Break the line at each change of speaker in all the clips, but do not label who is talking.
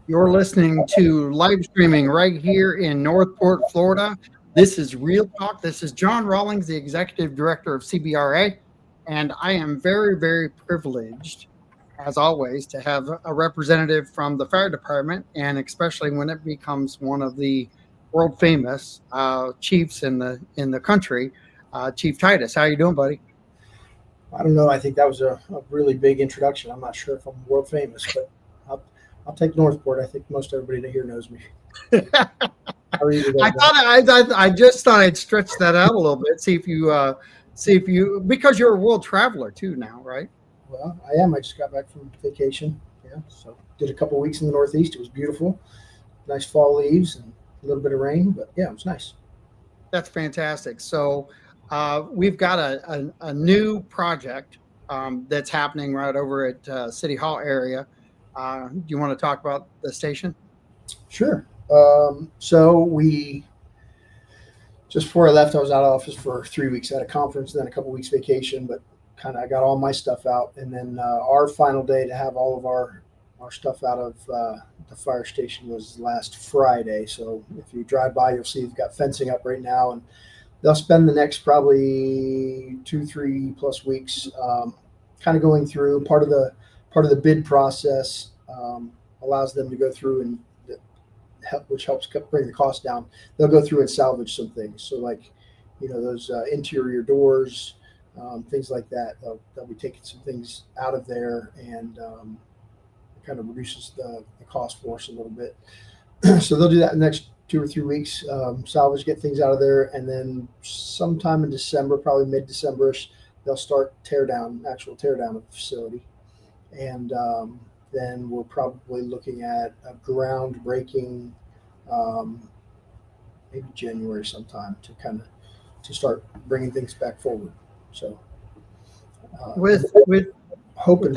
You're listening to live streaming right here in Northport, Florida. This is Real Talk. This is John Rawlings, the Executive Director of CBRA, and I am very, very privileged, as always, to have a representative from the fire department, and especially when it becomes one of the world famous chiefs in the country, Chief Titus. How you doing, buddy?
I don't know. I think that was a really big introduction. I'm not sure if I'm world famous, but I'll take Northport. I think most everybody here knows me.
I just thought I'd stretch that out a little bit. See if you because you're a world traveler too now, right?
Well, I am. I just got back from vacation. Yeah, so did a couple of weeks in the Northeast. It was beautiful, nice fall leaves and a little bit of rain, but yeah, it was nice.
That's fantastic. So we've got a new project that's happening right over at City Hall area. Do you want to talk about the station?
Sure. So we just before I left, I was out of office for 3 weeks at a conference, then a couple of weeks vacation, but I got all my stuff out. And then our final day to have all of our stuff out of the fire station was last Friday. So if you drive by, you'll see we've got fencing up right now, and they'll spend the next probably 2-3+ weeks kind of going through part of the bid process. Allows them to go through and which helps bring the cost down. They'll go through and salvage some things. So like, those interior doors, things like that. They'll be taking some things out of there, and it kind of reduces the cost for us a little bit. So they'll do that in the next 2 or 3 weeks, salvage, get things out of there. And then sometime in December, probably mid-December-ish, they'll start actual tear down of the facility. And then we're probably looking at a groundbreaking, maybe January sometime to start bringing things back forward. So
with
hoping.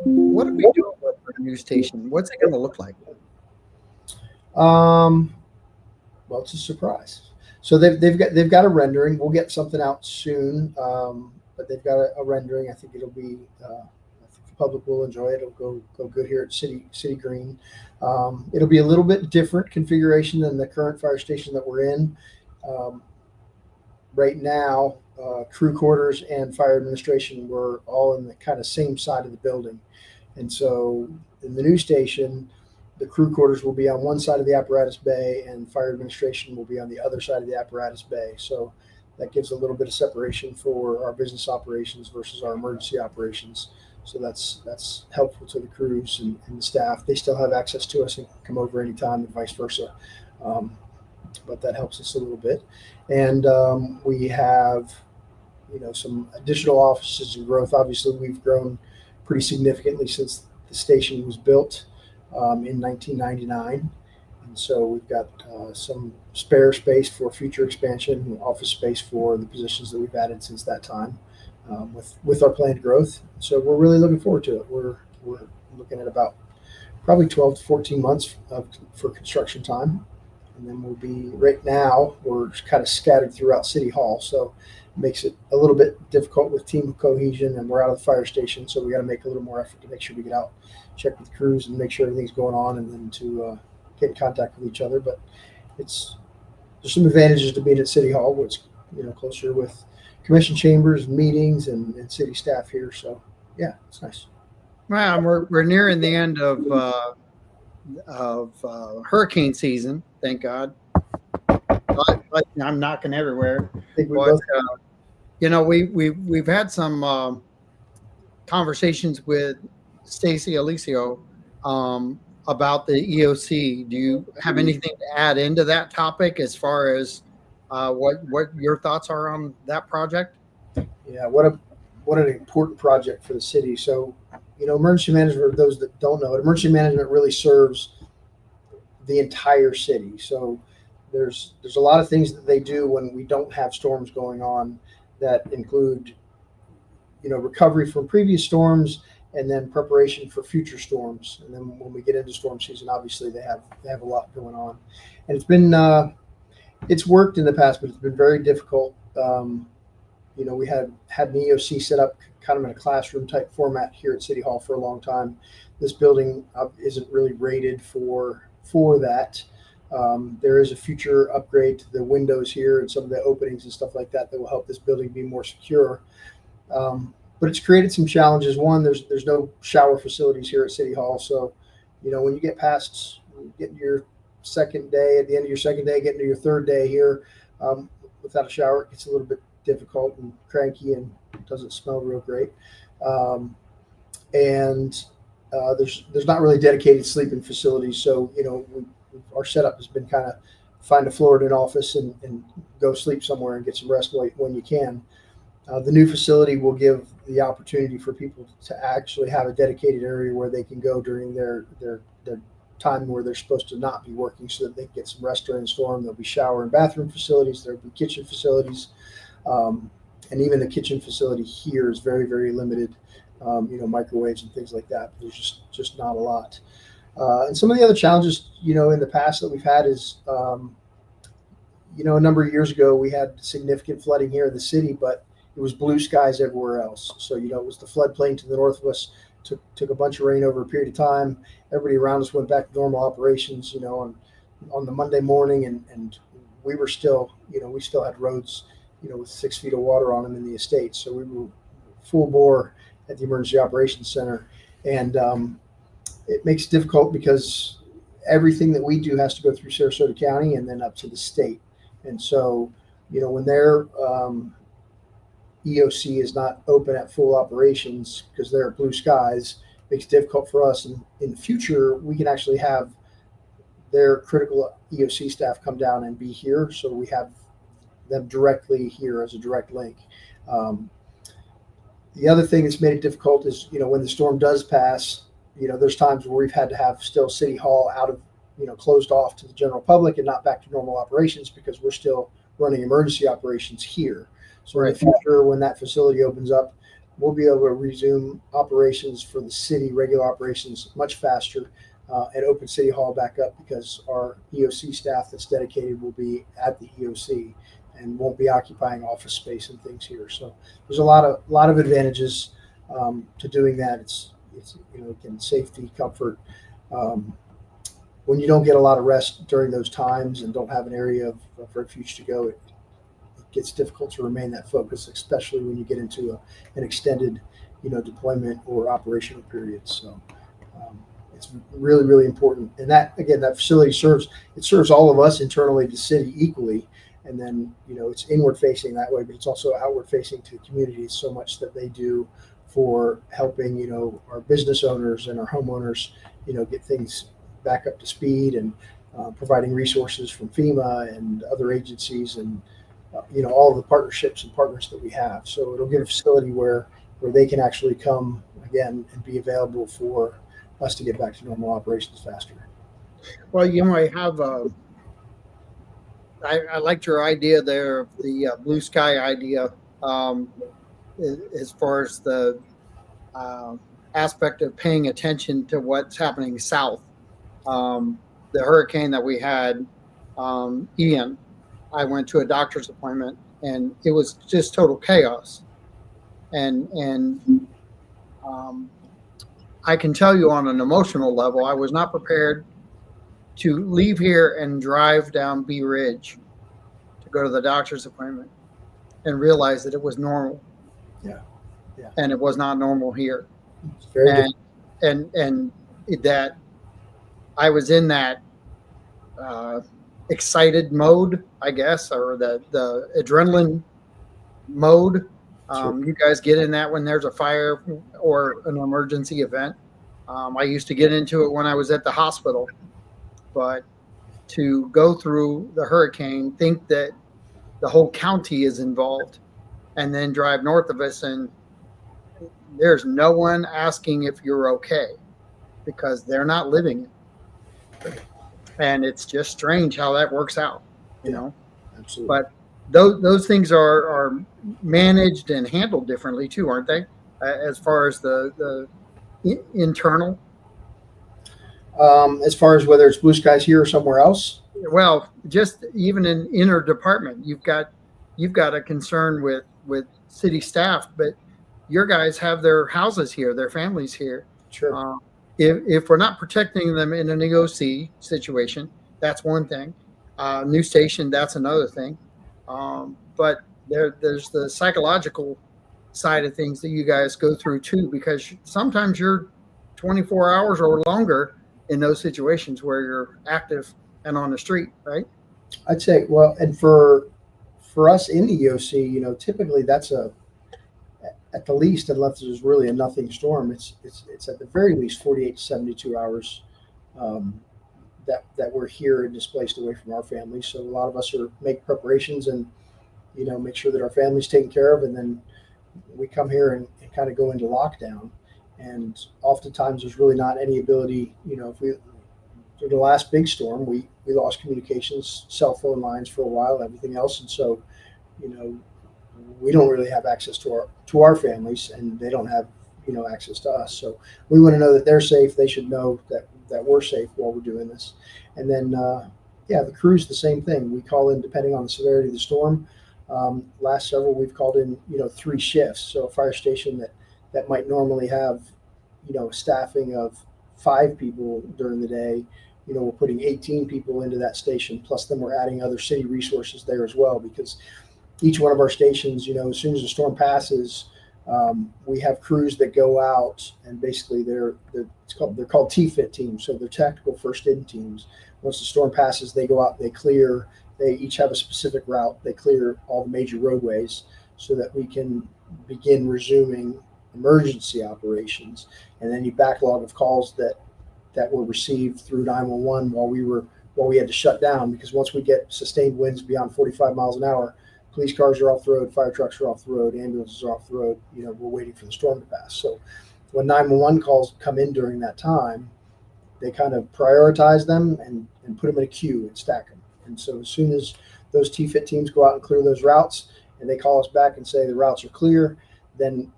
What are we doing with the new station? What's it going to look like?
Well, it's a surprise. So they've got a rendering. We'll get something out soon, but they've got a rendering. I think it'll be. I think the public will enjoy it. It'll go good here at City Green. It'll be a little bit different configuration than the current fire station that we're in. Right now, crew quarters and fire administration were all in the kind of same side of the building, and so in the new station, the crew quarters will be on one side of the apparatus bay, and fire administration will be on the other side of the apparatus bay. So that gives a little bit of separation for our business operations versus our emergency operations. So that's helpful to the crews and the staff. They still have access to us and can come over anytime, and vice versa. But that helps us a little bit. And we have, some additional offices and growth. Obviously, we've grown pretty significantly since the station was built in 1999. And so we've got some spare space for future expansion, office space for the positions that we've added since that time with our planned growth. So we're really looking forward to it. We're looking at about probably 12 to 14 months for construction time. And then right now, we're kind of scattered throughout City Hall. So it makes it a little bit difficult with team cohesion, and we're out of the fire station. So we got to make a little more effort to make sure we get out, check with crews, and make sure everything's going on, and then to get in contact with each other. But there's some advantages to being at City Hall, which, closer with commission chambers, meetings, and city staff here. So yeah, it's nice.
Well, we're nearing the end of hurricane season, thank God. But I'm knocking everywhere. But, we've had some conversations with Stacy Alicio about the EOC. Do you have anything to add into that topic as far as what your thoughts are on that project?
Yeah, what an important project for the city. So, emergency management, for those that don't know it, emergency management really serves the entire city. So there's a lot of things that they do when we don't have storms going on that include, recovery from previous storms, and then preparation for future storms. And then when we get into storm season, obviously they have a lot going on. And it's been it's worked in the past, but it's been very difficult we had an EOC set up kind of in a classroom type format here at City Hall for a long time. This building isn't really rated for that. There is a future upgrade to the windows here and some of the openings and stuff like that will help this building be more secure. But it's created some challenges. One, there's no shower facilities here at City Hall. So, when you get past getting your second day, at the end of your second day, getting to your third day here, without a shower, it gets a little bit difficult and cranky and doesn't smell real great. There's not really dedicated sleeping facilities. So, our setup has been kind of find a floor in an office and go sleep somewhere and get some rest when you can. The new facility will give the opportunity for people to actually have a dedicated area where they can go during their time where they're supposed to not be working, so that they can get some rest during the storm. There'll be shower and bathroom facilities. There'll be kitchen facilities. And even the kitchen facility here is very, very limited, microwaves and things like that. There's just not a lot. And some of the other challenges, in the past that we've had is, a number of years ago, we had significant flooding here in the city, but it was blue skies everywhere else. So, it was the floodplain to the north of us, took a bunch of rain over a period of time. Everybody around us went back to normal operations, on the Monday morning. And we were still, we still had roads, with 6 feet of water on them in the estate. So we were full bore at the Emergency Operations Center. And it makes it difficult because everything that we do has to go through Sarasota County and then up to the state. And so, when their EOC is not open at full operations because they're at blue skies, it makes it difficult for us. And in the future, we can actually have their critical EOC staff come down and be here. So we have them directly here as a direct link. The other thing that's made it difficult is, when the storm does pass, there's times where we've had to have still City Hall out of, closed off to the general public and not back to normal operations because we're still running emergency operations here. So in the future, when that facility opens up, we'll be able to resume operations for the city, regular operations, much faster, and open City Hall back up because our EOC staff that's dedicated will be at the EOC and won't be occupying office space and things here. So there's a lot of advantages to doing that. It's again, safety, comfort. When you don't get a lot of rest during those times and don't have an area of refuge to go, it gets difficult to remain that focus, especially when you get into an extended, deployment or operational period. So it's really, really important. And that facility serves all of us internally, the city equally. And then, it's inward facing that way, but it's also outward facing to the communities so much that they do for helping, our business owners and our homeowners, get things back up to speed and providing resources from FEMA and other agencies and, all of the partnerships and partners that we have. So it'll give a facility where they can actually come again and be available for us to get back to normal operations faster.
Well, I have I liked your idea there of the blue sky idea, as far as the aspect of paying attention to what's happening south. The hurricane that we had, Ian, I went to a doctor's appointment and it was just total chaos. And I can tell you on an emotional level, I was not prepared to leave here and drive down Bee Ridge to go to the doctor's appointment and realize that it was normal.
Yeah.
And it was not normal here.
It's very
and that I was in that excited mode, I guess, or the adrenaline mode.
Sure.
You guys get in that when there's a fire or an emergency event. I used to get into it when I was at the hospital. But to go through the hurricane, think that the whole county is involved, and then drive north of us, and there's no one asking if you're okay because they're not living it. And it's just strange how that works out,
Absolutely.
But those things are managed and handled differently too, aren't they? As far as the internal.
As far as whether it's blue skies here or somewhere else?
Well, just even in inner department, you've got a concern with city staff, but your guys have their houses here, their families here.
Sure.
If we're not protecting them in an EOC situation, that's one thing. New station, that's another thing. But there's the psychological side of things that you guys go through too, because sometimes you're 24 hours or longer in those situations where you're active and on the street, right?
I'd say, well, and for us in the EOC, typically that's at the least, unless there's really a nothing storm, it's at the very least 48 to 72 hours that we're here and displaced away from our families. So a lot of us make preparations and make sure that our family's taken care of, and then we come here and kind of go into lockdown. And oftentimes there's really not any ability, if we through the last big storm, we lost communications, cell phone lines for a while, everything else, and so we don't really have access to our families, and they don't have access to us. So we want to know that they're safe. They should know that we're safe while we're doing this. And then the crew's the same thing. We call in depending on the severity of the storm. Last several we've called in 3 shifts. So a fire station that might normally have staffing of 5 people during the day, we're putting 18 people into that station, plus then we're adding other city resources there as well, because each one of our stations, as soon as the storm passes, we have crews that go out, and basically they're called T-FIT teams, so they're tactical first aid teams. Once the storm passes, they go out, they clear. They each have a specific route. They clear all the major roadways so that we can begin resuming emergency operations. And any backlog of calls that were received through 911 while we had to shut down, because once we get sustained winds beyond 45 miles an hour, police cars are off the road, fire trucks are off the road, ambulances are off the road. We're waiting for the storm to pass. So when 911 calls come in during that time, they kind of prioritize them and put them in a queue and stack them. And so as soon as those T-FIT teams go out and clear those routes, and they call us back and say the routes are clear, then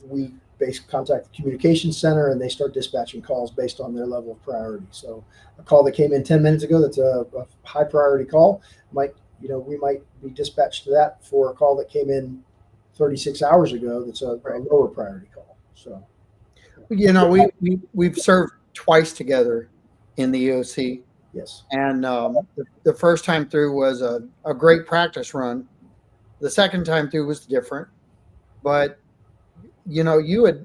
we basically contact the communications center, and they start dispatching calls based on their level of priority. So a call that came in 10 minutes ago, that's a high priority call, we might be dispatched to that for a call that came in 36 hours ago that's a lower priority call. So,
we've served twice together in the EOC.
Yes.
And the first time through was a great practice run. The second time through was different. But, you had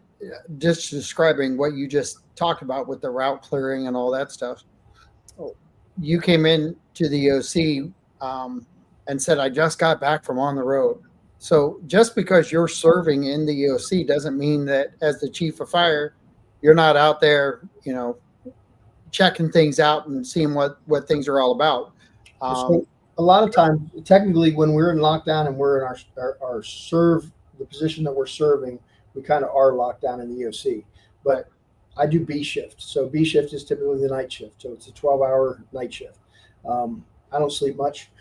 just describing what you just talked about with the route clearing and all that stuff. You came in to the EOC and said, I just got back from on the road. So just because you're serving in the EOC doesn't mean that as the chief of fire, you're not out there, checking things out and seeing what things are all about.
So a lot of times, technically, when we're in lockdown and we're in our the position that we're serving, we kind of are locked down in the EOC. But I do B shift. So B shift is typically the night shift. So it's a 12-hour night shift. I don't sleep much.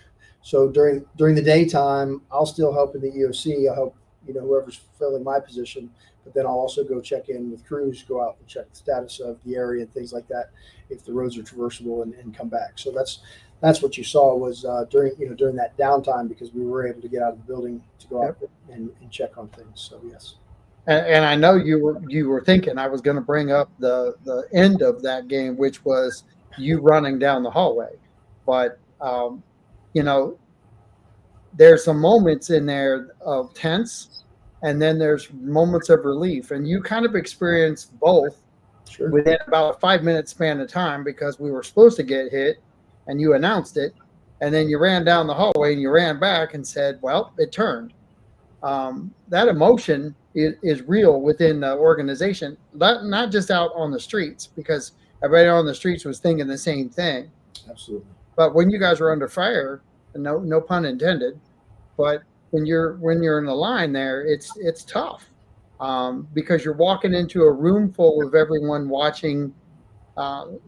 So during the daytime, I'll still help in the EOC. I'll help, whoever's filling my position, but then I'll also go check in with crews, go out and check the status of the area and things like that, if the roads are traversable, and come back. So that's what you saw was during that downtime, because we were able to get out of the building to go out and check on things. So yes.
And I know you were thinking I was going to bring up the end of that game, which was you running down the hallway, but there's some moments in there of tense, and then there's moments of relief, and you kind of experienced both within about a 5-minute span of time, because we were supposed to get hit and you announced it, and then you ran down the hallway and you ran back and said, well, it turned. That emotion is real within the organization, not just out on the streets, because everybody on the streets was thinking the same thing.
Absolutely.
But when you guys are under fire, no pun intended, but when you're in the line there, it's tough, because you're walking into a room full of everyone watching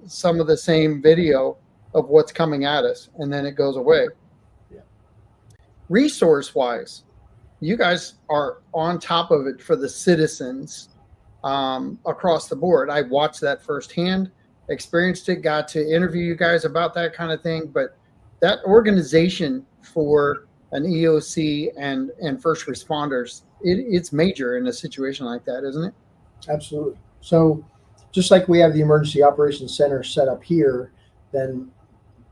some of the same video of what's coming at us, and then it goes away.
Yeah.
Resource-wise, you guys are on top of it for the citizens across the board. I watched that firsthand, experienced it, got to interview you guys about that kind of thing. But that organization for an EOC and first responders, it's major in a situation like that, isn't it?
Absolutely. So just like we have the Emergency Operations Center set up here, then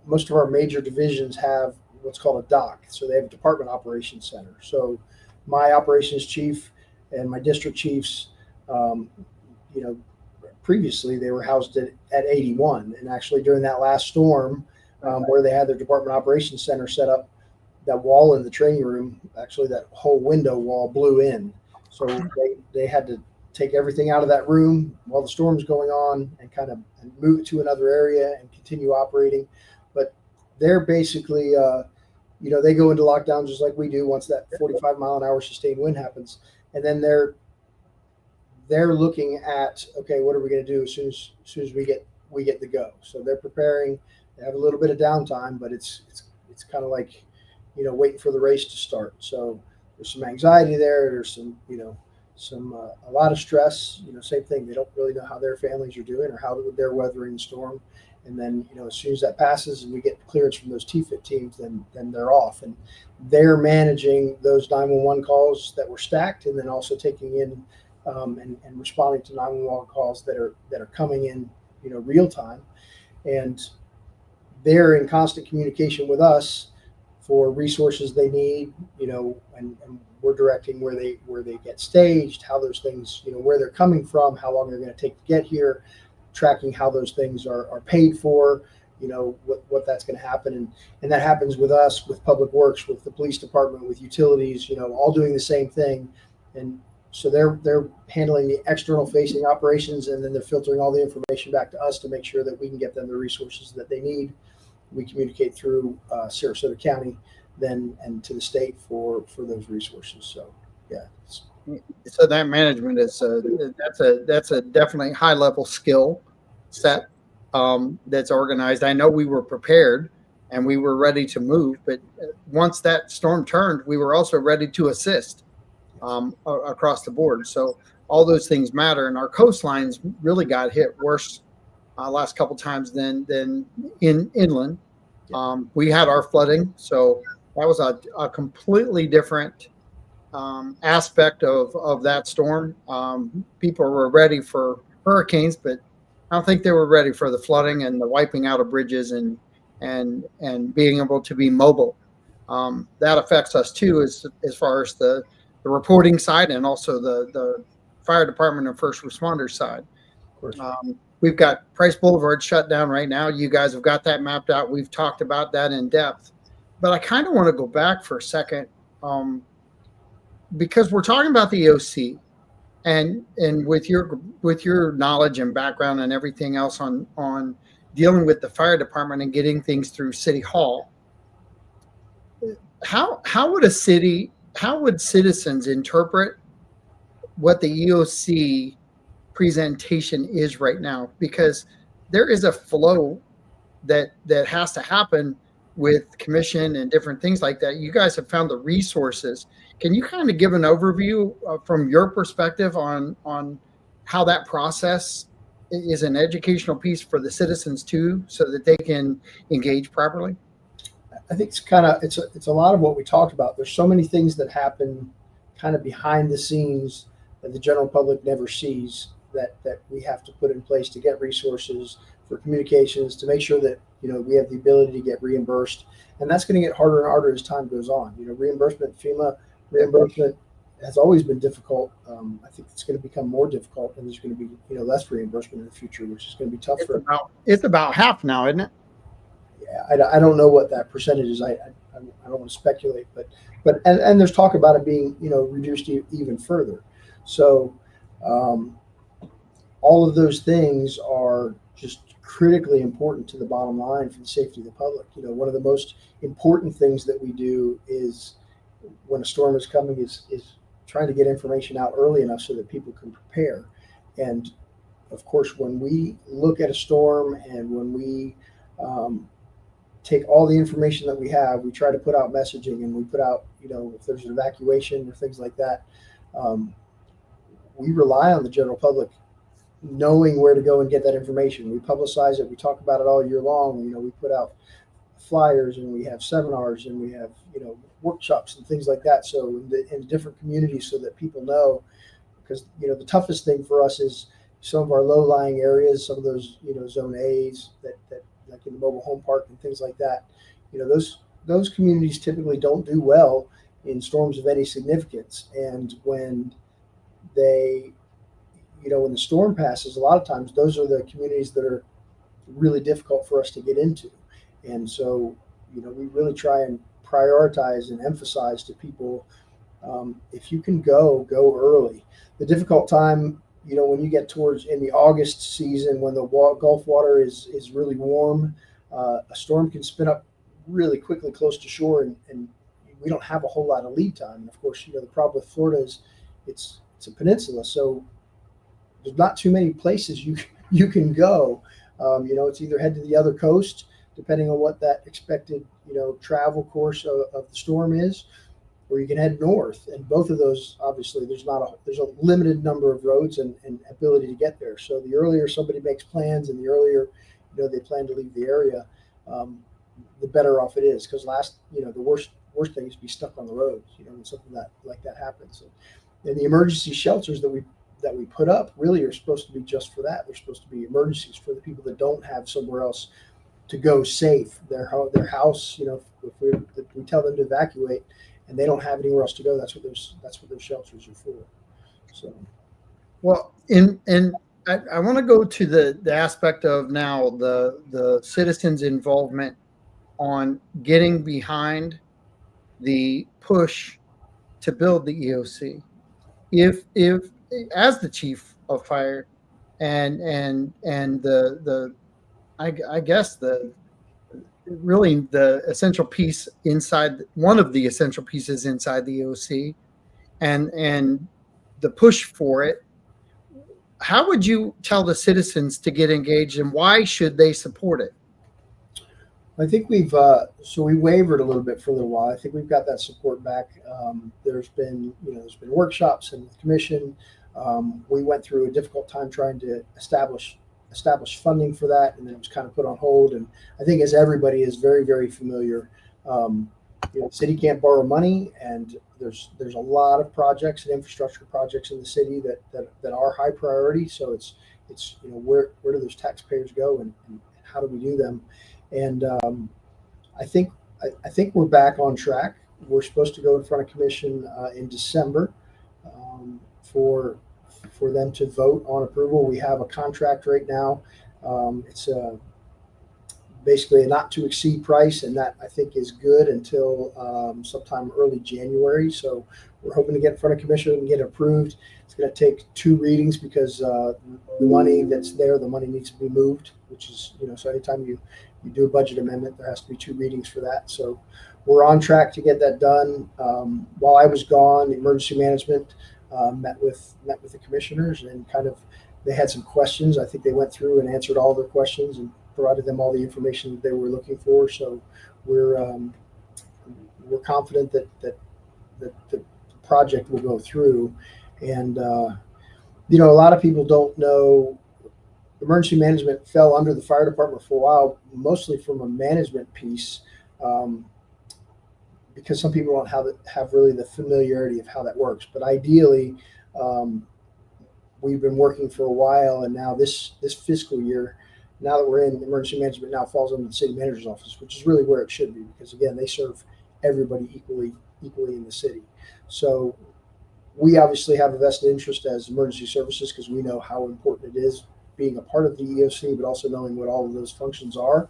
most of our major divisions have what's called a DOC. So they have a Department Operations Center. So my operations chief and my district chiefs, um, you know, previously they were housed at 81. And actually during that last storm, where they had their Department Operations Center set up, that wall in the training room, actually that whole window wall blew in. So they had to take everything out of that room while the storm's going on and kind of move it to another area and continue operating. But they're basically, they go into lockdown just like we do once that 45-mile-an-hour sustained wind happens. And then they're looking at, okay, what are we going to do as soon as we get the go? So they're preparing. They have a little bit of downtime, but it's kind of like, waiting for the race to start. So there's some anxiety there. There's some a lot of stress. Same thing. They don't really know how their families are doing or how they're weathering the storm. And then, as soon as that passes and we get clearance from those TFIT teams, then they're off. And they're managing those 911 calls that were stacked, and then also taking in and responding to 911 calls that are coming in, real time. And they're in constant communication with us for resources they need, and we're directing where they get staged, how those things, where they're coming from, how long they're going to take to get here, tracking how those things are paid for, what that's going to happen. And that happens with us, with Public Works, with the police department, with utilities, all doing the same thing. And so they're handling the external facing operations, and then they're filtering all the information back to us to make sure that we can get them the resources that they need. We communicate through Sarasota County, then and to the state for those resources. So, yeah.
So that management is that's a definitely high level skill set that's organized. I know we were prepared and we were ready to move, but once that storm turned, we were also ready to assist across the board. So all those things matter, and our coastlines really got hit worse last couple times than in inland. We had our flooding, so that was a completely different aspect of that storm. People were ready for hurricanes, but I don't think they were ready for the flooding and the wiping out of bridges and being able to be mobile. That affects us too, as far as the reporting side and also the fire department and first responders side. We've got Price Boulevard shut down right now. You guys have got that mapped out. We've talked about that in depth, but I kind of want to go back for a second because we're talking about the EOC, and with your knowledge and background and everything else on dealing with the fire department and getting things through City Hall. How would citizens interpret what the EOC presentation is right now? Because there is a flow that has to happen with commission and different things like that. You guys have found the resources. Can you kind of give an overview from your perspective on how that process is an educational piece for the citizens too, so that they can engage properly?
I think it's a lot of what we talked about. There's so many things that happen kind of behind the scenes that the general public never sees, that we have to put in place to get resources for communications, to make sure that we have the ability to get reimbursed. And that's going to get harder and harder as time goes on. Reimbursement, FEMA reimbursement has always been difficult. I think it's going to become more difficult, and there's going to be less reimbursement in the future, which is going to be tough.
It's about half now, isn't it?
Yeah, I don't know what that percentage is. I don't want to speculate, but there's talk about it being reduced even further. So all of those things are just critically important to the bottom line for the safety of the public. One of the most important things that we do is when a storm is coming is trying to get information out early enough so that people can prepare. And of course, when we look at a storm and when we take all the information that we have, we try to put out messaging, and we put out, if there's an evacuation or things like that, we rely on the general public knowing where to go and get that information. We publicize it. We talk about it all year long. We put out flyers, and we have seminars, and we have workshops and things like that. So in different communities, so that people know, because the toughest thing for us is some of our low-lying areas, some of those zone A's that like in the mobile home park and things like that. Those communities typically don't do well in storms of any significance, and when they when the storm passes, a lot of times those are the communities that are really difficult for us to get into. And so we really try and prioritize and emphasize to people, if you can go early. The difficult time, when you get towards in the August season, when the Gulf water is really warm, a storm can spin up really quickly close to shore, and we don't have a whole lot of lead time. And of course, the problem with Florida is it's a peninsula, so there's not too many places you can go. It's either head to the other coast, depending on what that expected travel course of the storm is, or you can head north. And both of those, obviously, there's a limited number of roads and ability to get there. So the earlier somebody makes plans, and the earlier they plan to leave the area, the better off it is. Because the worst thing is to be stuck on the roads, when something like that happens. And the emergency shelters that we put up really are supposed to be just for that. They're supposed to be emergencies for the people that don't have somewhere else to go safe. Their house, if we tell them to evacuate and they don't have anywhere else to go, that's what those shelters are for. So,
well, I want to go to the aspect of now the citizens' involvement on getting behind the push to build the EOC. If as the chief of fire and I guess the essential piece inside, one of the essential pieces inside the EOC, and the push for it, how would you tell the citizens to get engaged, and why should they support it?
I think we wavered a little bit for a little while. I think we've got that support back. There's been workshops and the commission. We went through a difficult time trying to establish funding for that, and then it was kind of put on hold. And I think, as everybody is very, very familiar, the city can't borrow money, and there's a lot of projects and infrastructure projects in the city that are high priority. So it's where do those taxpayers go, and how do we do them? And I think we're back on track. We're supposed to go in front of commission in December for them to vote on approval. We have a contract right now. It's basically a not to exceed price, and that I think is good until sometime early January. So we're hoping to get in front of commission and get approved. It's going to take 2 readings because the money that's there, the money needs to be moved, which is, so anytime you do a budget amendment, there has to be 2 readings for that. So we're on track to get that done. While I was gone, emergency management met with the commissioners, and they had some questions. I think they went through and answered all their questions and provided them all the information that they were looking for. So we're confident that the project will go through. And a lot of people don't know, emergency management fell under the fire department for a while, mostly from a management piece, because some people don't have really the familiarity of how that works. But ideally, we've been working for a while, and now this fiscal year, now that we're in emergency management, now falls under the city manager's office, which is really where it should be, because again, they serve everybody equally in the city. So we obviously have a vested interest as emergency services, because we know how important it is being a part of the EOC, but also knowing what all of those functions are.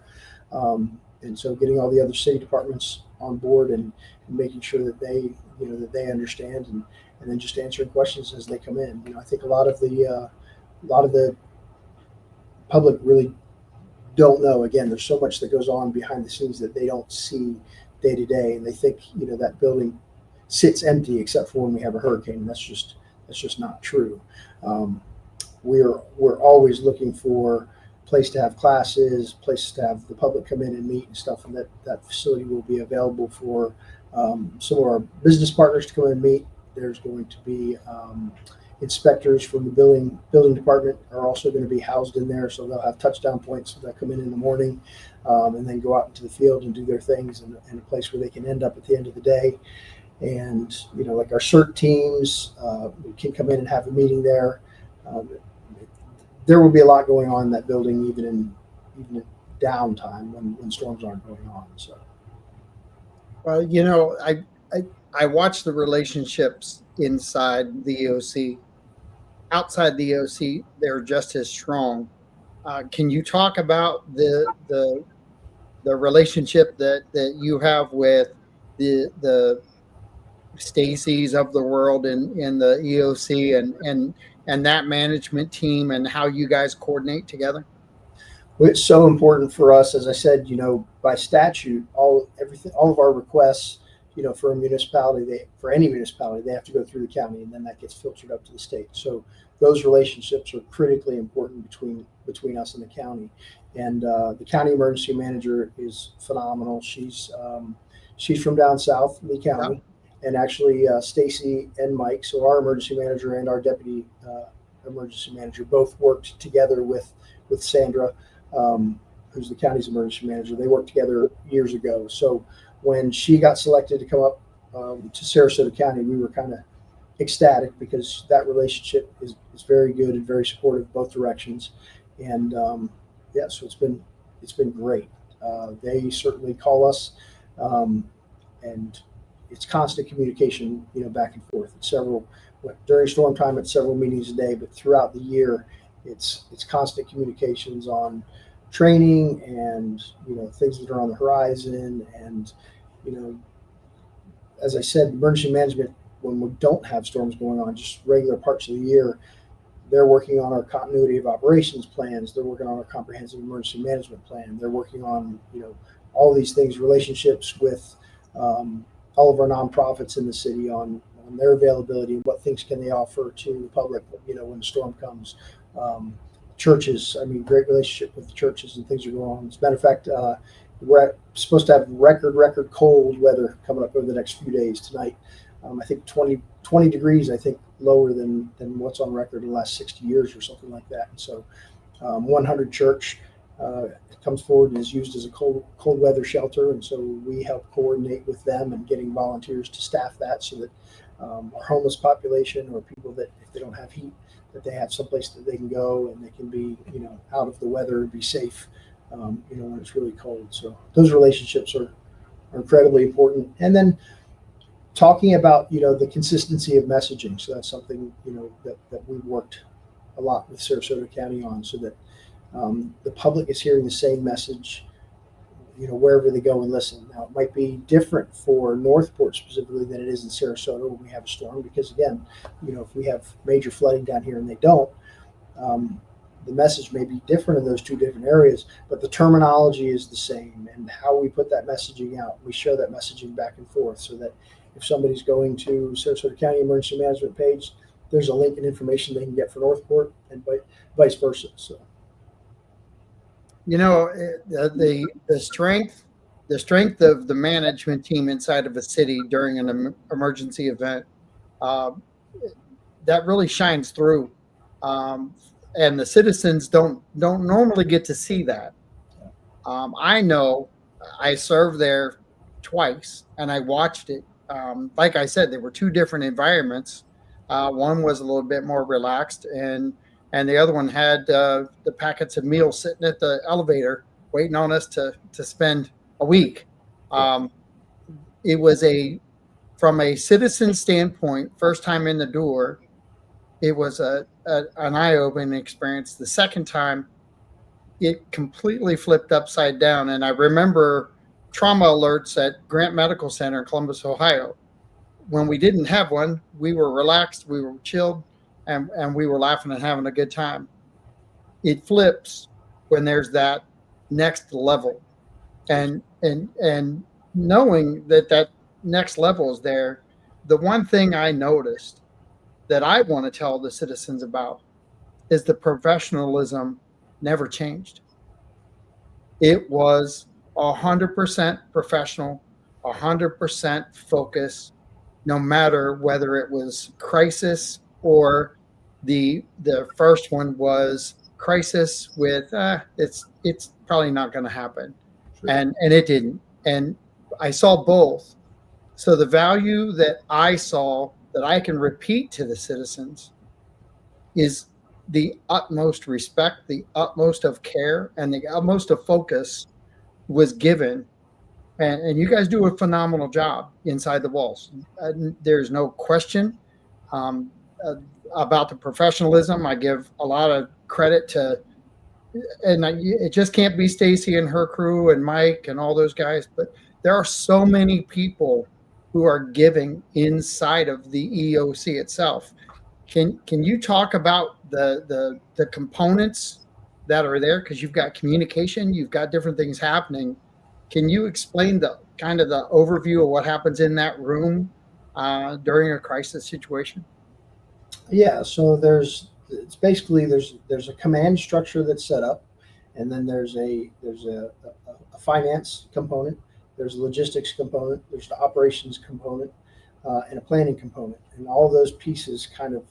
And so getting all the other city departments on board and making sure that they understand, and then just answering questions as they come in. I think a lot of the public really don't know. Again, there's so much that goes on behind the scenes that they don't see day to day, and they think that building sits empty except for when we have a hurricane. And that's just not true. We're always looking for place to have classes, places to have the public come in and meet and stuff, and that facility will be available for some of our business partners to come in and meet. There's going to be inspectors from the building department are also going to be housed in there, so they'll have touchdown points that come in the morning, and then go out into the field and do their things in a place where they can end up at the end of the day. And like our CERT teams, we can come in and have a meeting there. There will be a lot going on in that building, even in downtime when storms aren't going on. So,
Well, I watch the relationships inside the EOC. Outside the EOC, they're just as strong. Can you talk about the relationship that you have with the Stacy's of the world in the EOC and that management team and how you guys coordinate together?
it's so important for us, as I said, by statute, all of our requests, for a municipality, for any municipality, they have to go through the county, and then that gets filtered up to the state. So those relationships are critically important between us and the county. And the county emergency manager is phenomenal. She's from down south in the county, and actually Stacy and Mike, so our emergency manager and our deputy emergency manager, both worked together with Sandra, who's the county's emergency manager. They worked together years ago. So when she got selected to come up to Sarasota County, we were kind of ecstatic because that relationship is very good and very supportive both directions. And so it's been great. They certainly call us, and it's constant communication, back and forth. It's during storm time, it's several meetings a day, but throughout the year, it's constant communications on training and things that are on the horizon. And as I said, emergency management, when we don't have storms going on, just regular parts of the year, they're working on our continuity of operations plans. They're working on our comprehensive emergency management plan. They're working on all these things, relationships with all of our nonprofits in the city on their availability and what things can they offer to the public when the storm comes. Churches, great relationship with the churches, and things are going on. As a matter of fact, we're supposed to have record cold weather coming up over the next few days. Tonight, I think 20 degrees, I think lower than what's on record in the last 60 years or something like that. And so 100 Church comes forward and is used as a cold weather shelter. And so we help coordinate with them and getting volunteers to staff that, so that our homeless population, or people that if they don't have heat, that they have someplace that they can go and they can be, out of the weather and be safe, when it's really cold. So those relationships are incredibly important. And then talking about, the consistency of messaging. So that's something, that we've worked a lot with Sarasota County on, so that the public is hearing the same message, wherever they go and listen. Now, it might be different for Northport specifically than it is in Sarasota when we have a storm, because again, if we have major flooding down here and they don't, the message may be different in those two different areas, but the terminology is the same, and how we put that messaging out, we share that messaging back and forth, so that if somebody's going to Sarasota County Emergency Management page, there's a link and information they can get for Northport, and vice versa. So,
the strength of the management team inside of a city during an emergency event, that really shines through, and the citizens don't normally get to see that. I know I served there twice, and I watched it. Like I said, there were two different environments. One was a little bit more relaxed, and the other one had the packets of meals sitting at the elevator waiting on us to spend a week. It was from a citizen standpoint, first time in the door, it was an eye-opening experience. The second time, it completely flipped upside down. And I remember trauma alerts at Grant Medical Center in Columbus, Ohio. When we didn't have one, we were relaxed, we were chilled, and we were laughing and having a good time. It flips when there's that next level, and knowing that next level is there. The one thing I noticed that I want to tell the citizens about is the professionalism never changed. It was 100% professional, 100% focus, no matter whether it was crisis or The first one was crisis with it's probably not going to happen,
Sure.
and it didn't. And I saw both. So the value that I saw that I can repeat to the citizens is the utmost respect, the utmost of care, and the utmost of focus was given. And you guys do a phenomenal job inside the walls. There's no question um, uh, about the professionalism. I give a lot of credit to, it just can't be Stacy and her crew and Mike and all those guys, but there are so many people who are giving inside of the EOC itself. Can you talk about the components that are there? Because you've got communication, you've got different things happening. Can you explain the kind of the overview of what happens in that room during a crisis situation?
Yeah, so it's basically there's a command structure that's set up, and then there's a finance component, there's a logistics component, there's the operations component, and a planning component, and all those pieces kind of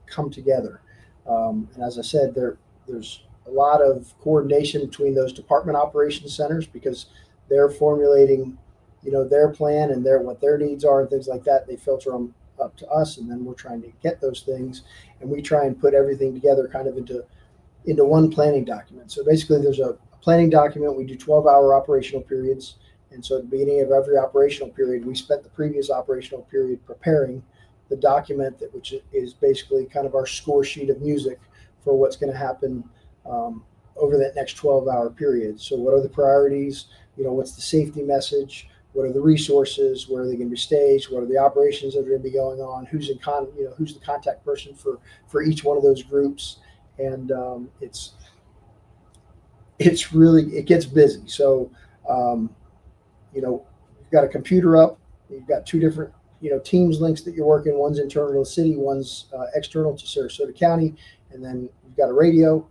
come together. And as I said, there's a lot of coordination between those department operations centers because they're formulating, their plan and what their needs are and things like that. They filter them up to us, and then we're trying to get those things, and we try and put everything together kind of into one planning document. So basically, there's a planning document. We do 12-hour operational periods, and so at the beginning of every operational period, we spent the previous operational period preparing the document which is basically kind of our score sheet of music for what's going to happen over that next 12-hour period. So what are the priorities? What's the safety message? What are the resources? Where are they going to be staged? What are the operations that are going to be going on? Who's the contact person for each one of those groups? And it's really, it gets busy. So you've got a computer up. You've got two different Teams links that you're working. One's internal to the city, one's external to Sarasota County, and then you've got a radio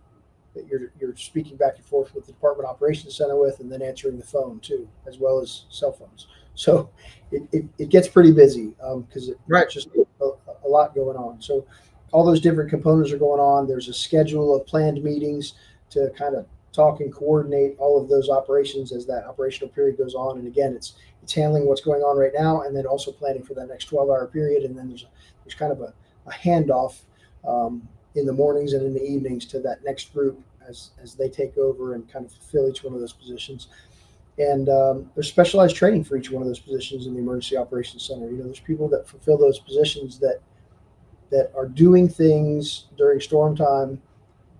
that you're speaking back and forth with the Department Operations Center with, and then answering the phone too, as well as cell phones. So it gets pretty busy because it's just a lot going on. So all those different components are going on. There's a schedule of planned meetings to kind of talk and coordinate all of those operations as that operational period goes on. And again, it's handling what's going on right now, and then also planning for that next 12-hour period. And then there's kind of a handoff in the mornings and in the evenings to that next group as they take over and kind of fulfill each one of those positions. And there's specialized training for each one of those positions in the Emergency Operations Center. There's people that fulfill those positions that are doing things during storm time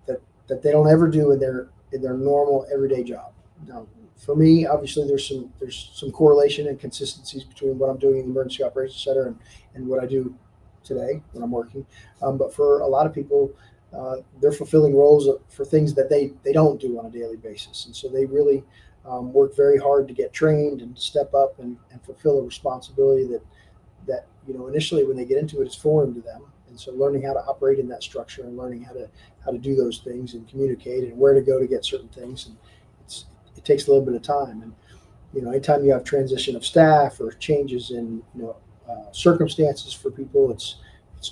that they don't ever do in their normal everyday job. Now, for me, obviously, there's some correlation and consistencies between what I'm doing in the Emergency Operations Center and what I do today when I'm working. But for a lot of people, they're fulfilling roles for things that they don't do on a daily basis. And so they really work very hard to get trained and to step up and fulfill a responsibility that initially when they get into it, it's foreign to them. And so learning how to operate in that structure and learning how to do those things and communicate and where to go to get certain things. And it takes a little bit of time. And, anytime you have transition of staff or changes in, circumstances for people, it's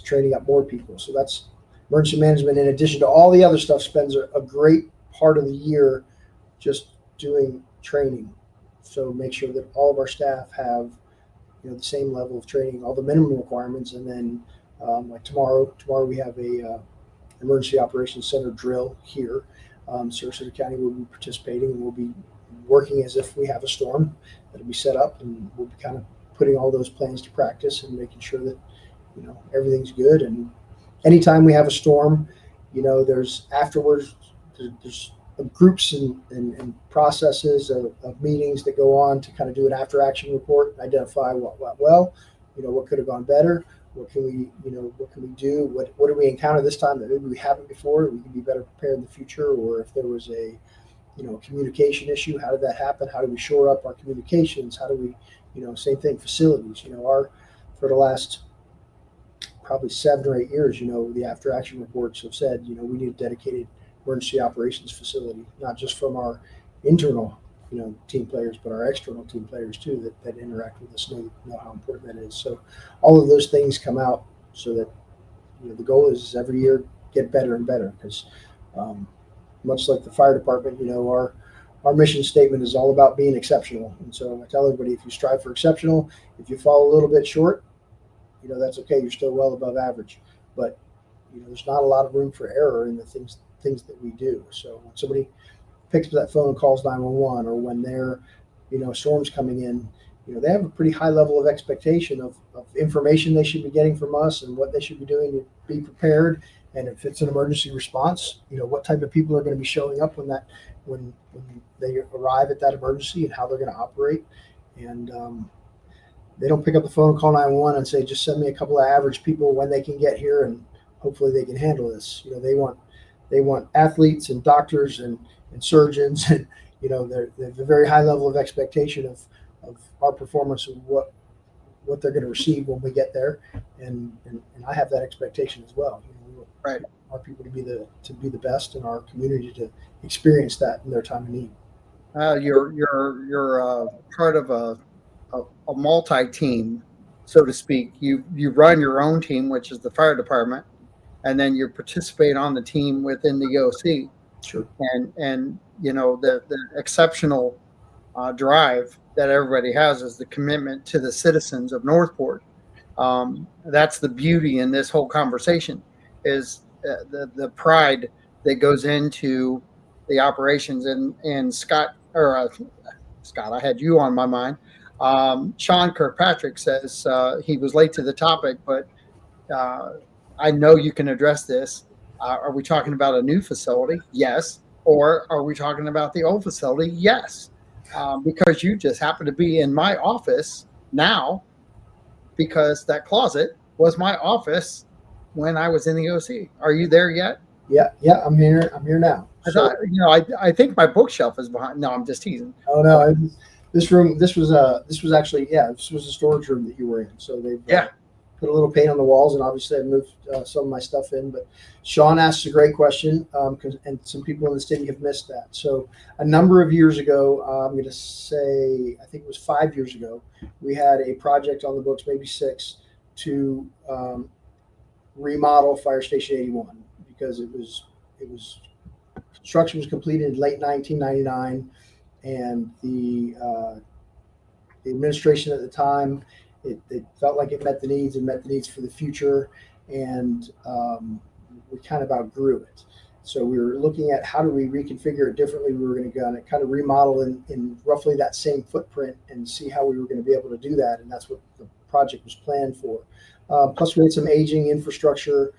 training up more people. So that's emergency management. In addition to all the other stuff, spends a great part of the year just doing training. So make sure that all of our staff have, the same level of training, all the minimum requirements. And then like tomorrow we have a emergency operations center drill here. Sarasota County will be participating, and we'll be working as if we have a storm that'll be set up, and we'll be kind of putting all those plans to practice and making sure that everything's good. And anytime we have a storm, there's afterwards there's groups and processes of meetings that go on to kind of do an after action report, identify what went well, what could have gone better, what can we do, what did we encounter this time that maybe we haven't before, we can be better prepared in the future. Or if there was a communication issue, how did that happen, how do we shore up our communications, how do we same thing, facilities, for the last probably 7 or 8 years, the after action reports have said we need a dedicated emergency operations facility, not just from our internal team players, but our external team players too that interact with us know how important that is. So all of those things come out so that the goal is every year get better and better because much like the fire department, our mission statement is all about being exceptional. And so I tell everybody, if you strive for exceptional, if you fall a little bit short, that's okay. You're still well above average. But there's not a lot of room for error in the things that we do. So when somebody picks up that phone and calls 911, or when they're storms coming in, they have a pretty high level of expectation of information they should be getting from us and what they should be doing to be prepared. And if it's an emergency response, what type of people are going to be showing up when they arrive at that emergency and how they're going to operate. And they don't pick up the phone and call 911 and say, just send me a couple of average people when they can get here and hopefully they can handle this. They want athletes and doctors and surgeons, and they have a very high level of expectation of our performance and what they're going to receive when we get there, and I have that expectation as well. We want
Right.
our people to be the best in our community, to experience that in their time of need.
You're part of a multi-team, so to speak. You run your own team, which is the fire department, and then you participate on the team within the EOC.
Sure.
And the exceptional drive that everybody has is the commitment to the citizens of Northport. That's the beauty in this whole conversation, is the pride that goes into the operations. And Scott, I had you on my mind. Sean Kirkpatrick says he was late to the topic, but I know you can address this. Are we talking about a new facility? Yes. Or are we talking about the old facility? Yes. Because you just happen to be in my office now, because that closet was my office when I was in the OC. Are you there yet?
Yeah, I'm here now.
I think my bookshelf is behind. No, I'm just teasing.
Oh no, this was actually a storage room that you were in. So they've put a little paint on the walls, and obviously I moved some of my stuff in. But Sean asked a great question, and some people in the city have missed that. So a number of years ago, I'm going to say, I think it was 5 years ago, we had a project on the books, maybe 6, to remodel Fire Station 81, because it was construction was completed in late 1999, and the administration at the time, it felt like it met the needs for the future, and we kind of outgrew it. So we were looking at how do we reconfigure it differently. We were going to kind of remodel in roughly that same footprint and see how we were going to be able to do that, and that's what the project was planned for. Plus, we had some aging infrastructure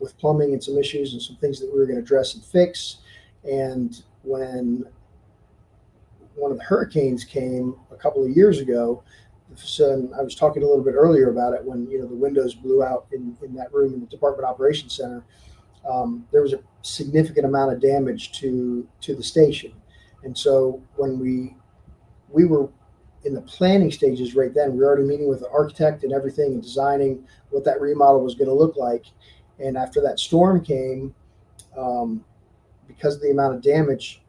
with plumbing and some issues and some things that we were going to address and fix. And when one of the hurricanes came a couple of years ago, so I was talking a little bit earlier about it, when the windows blew out in that room in the Department Operations Center, there was a significant amount of damage to the station. And so when we were in the planning stages right then, we were already meeting with the architect and everything and designing what that remodel was going to look like. And after that storm came, because of the amount of damage,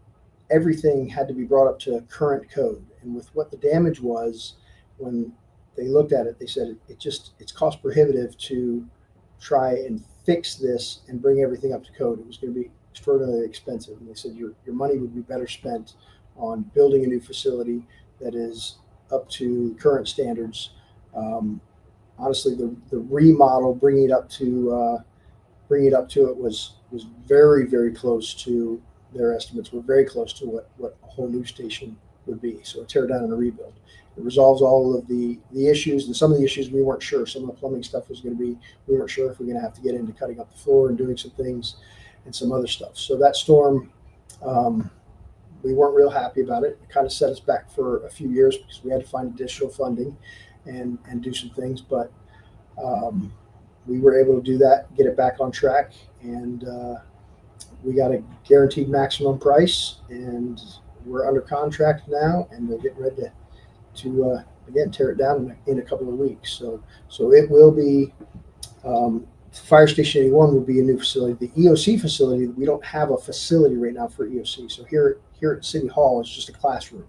everything had to be brought up to current code. And with what the damage was, when they looked at it, they said it's cost prohibitive to try and fix this and bring everything up to code. It was going to be extraordinarily expensive. And they said your money would be better spent on building a new facility that is up to current standards. Honestly, the remodel, bringing it up to it was very, very close to their estimates. Were very close to what a whole new station would be. So a tear down and a rebuild. It resolves all of the issues, and some of the issues we weren't sure. Some of the plumbing stuff was going to be, we weren't sure if we were going to have to get into cutting up the floor and doing some things and some other stuff. So that storm, we weren't real happy about it. It kind of set us back for a few years because we had to find additional funding and do some things. But we were able to do that, get it back on track, and we got a guaranteed maximum price, and we're under contract now, and they're getting ready to again tear it down in a couple of weeks. So it will be Fire Station 81 will be a new facility. The EOC facility, we don't have a facility right now for EOC. So here at City Hall, it's just a classroom.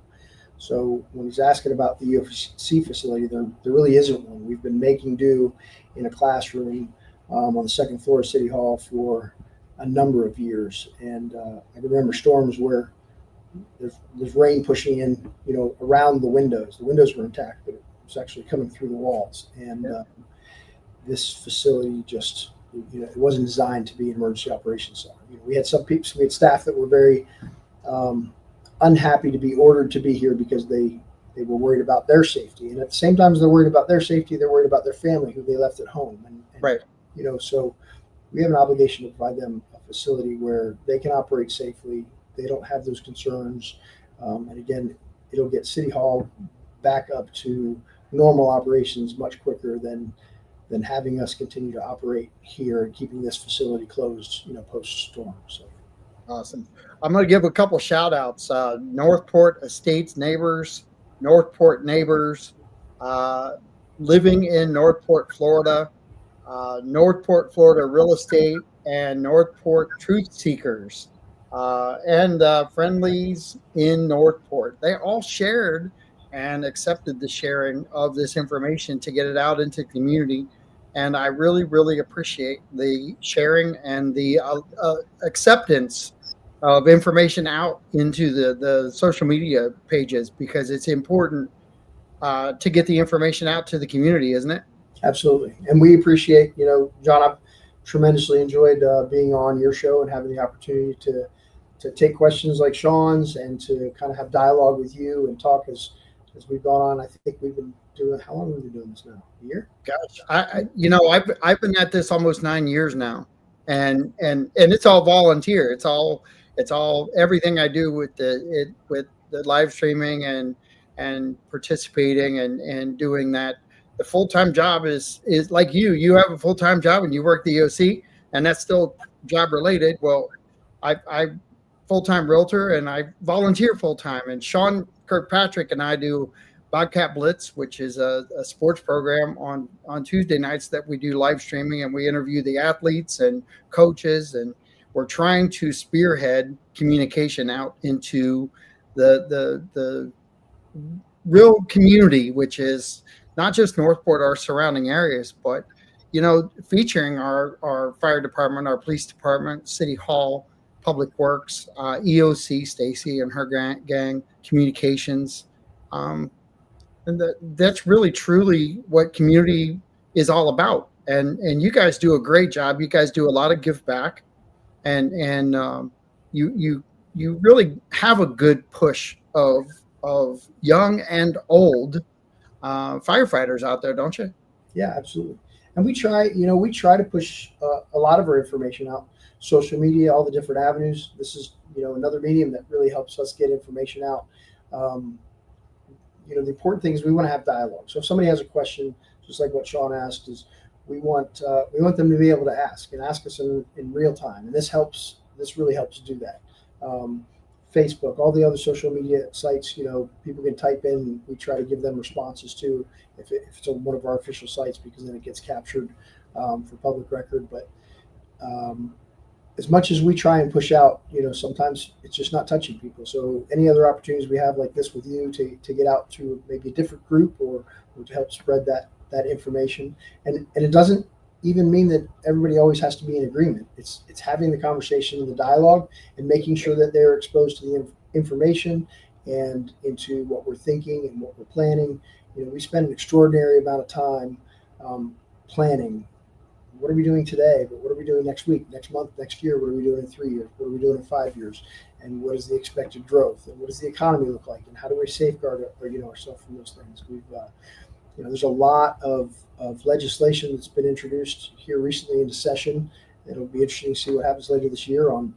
So when he's asking about the EOC facility, there really isn't one. We've been making do in a classroom on the second floor of City Hall for a number of years. And I remember storms where there's rain pushing in, around the windows. The windows were intact, but it was actually coming through the walls. And this facility just, it wasn't designed to be an emergency operations center. We had we had staff that were very unhappy to be ordered to be here because they were worried about their safety. And at the same time as they're worried about their safety, they're worried about their family who they left at home. And
right.
So we have an obligation to provide them a facility where they can operate safely. They don't have those concerns. And again, it'll get City Hall back up to normal operations much quicker than having us continue to operate here and keeping this facility closed, post-storm. So.
Awesome. I'm going to give a couple shout outs. Northport Estates neighbors, Northport neighbors, living in Northport, Florida, Northport, Florida real estate, and Northport truth seekers, and friendlies in Northport. They all shared and accepted the sharing of this information to get it out into the community. And I really, really appreciate the sharing and the acceptance of information out into the social media pages, because it's important to get the information out to the community, isn't it?
Absolutely. And we appreciate, John, I've tremendously enjoyed being on your show and having the opportunity to take questions like Sean's and to kind of have dialogue with you and talk as we've gone on. I think we've been doing, how long have we been doing this now? A year?
Gosh, I've been at this almost 9 years now, and it's all volunteer. It's all everything I do with the live streaming and participating and doing that. The full-time job is like you have a full-time job and you work the EOC, and that's still job related. Well, I full-time realtor and I volunteer full-time, and Sean Kirkpatrick and I do Bobcat Blitz, which is a sports program on Tuesday nights that we do live streaming, and we interview the athletes and coaches, and we're trying to spearhead communication out into the real community, which is not just Northport, our surrounding areas, but featuring our fire department, our police department, City Hall, Public Works, EOC, Stacy and her gang, communications. And that's really truly what community is all about. And you guys do a great job. You guys do a lot of give back, and you really have a good push of young and old firefighters out there, don't you?
Yeah, absolutely. And we try to push a lot of our information out, social media, all the different avenues. This is, another medium that really helps us get information out. The important thing is we want to have dialogue. So if somebody has a question, just like what Sean asked, is we want them to be able to ask us in real time. And this really helps do that. Facebook, all the other social media sites, people can type in, and we try to give them responses too, if it's on one of our official sites, because then it gets captured for public record. But as much as we try and push out, sometimes it's just not touching people. So any other opportunities we have like this with you to get out to maybe a different group or to help spread that information. And it doesn't even mean that everybody always has to be in agreement. It's having the conversation and the dialogue and making sure that they're exposed to the information and into what we're thinking and what we're planning. We spend an extraordinary amount of time planning. What are we doing today? But what are we doing next week, next month, next year? What are we doing in 3 years? What are we doing in 5 years? And what is the expected growth? And what does the economy look like? And how do we safeguard ourselves from those things? We've there's a lot of legislation that's been introduced here recently into session. It'll be interesting to see what happens later this year on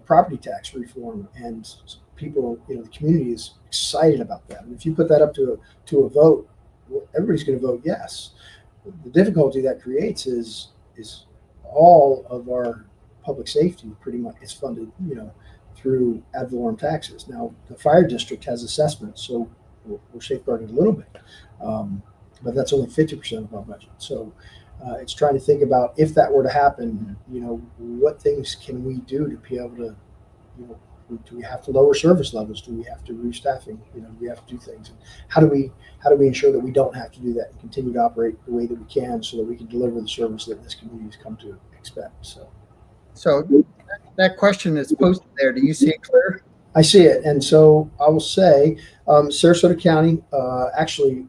property tax reform, and people, the community is excited about that. And if you put that up to a vote, everybody's going to vote yes. The difficulty that creates is all of our public safety pretty much is funded, through ad valorem taxes. Now the fire district has assessments, so we're safeguarded a little bit, but that's only 50% of our budget. So it's trying to think about, if that were to happen, what things can we do to be able to, do we have to lower service levels? Do we have to reduce staffing? Do we have to do things? And how do we ensure that we don't have to do that and continue to operate the way that we can so that we can deliver the service that this community has come to expect?
So that question is posted there. Do you see it clear?
I see it. And so I will say, Sarasota County, actually,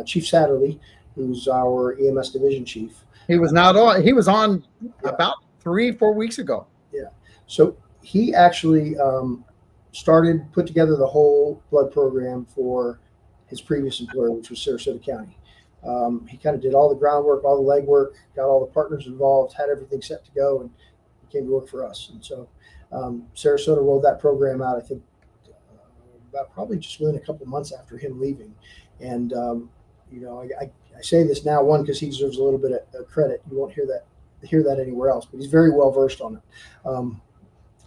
Chief Satterley, who's our EMS division chief.
He was not on. He was on about 3-4 weeks ago.
Yeah. So he actually put together the whole blood program for his previous employer, which was Sarasota County. He kind of did all the groundwork, all the legwork, got all the partners involved, had everything set to go, and he came to work for us. And so Sarasota rolled that program out, I think, about probably just within a couple of months after him leaving. And, I say this now, one, because he deserves a little bit of credit. You won't hear that anywhere else, but he's very well versed on it.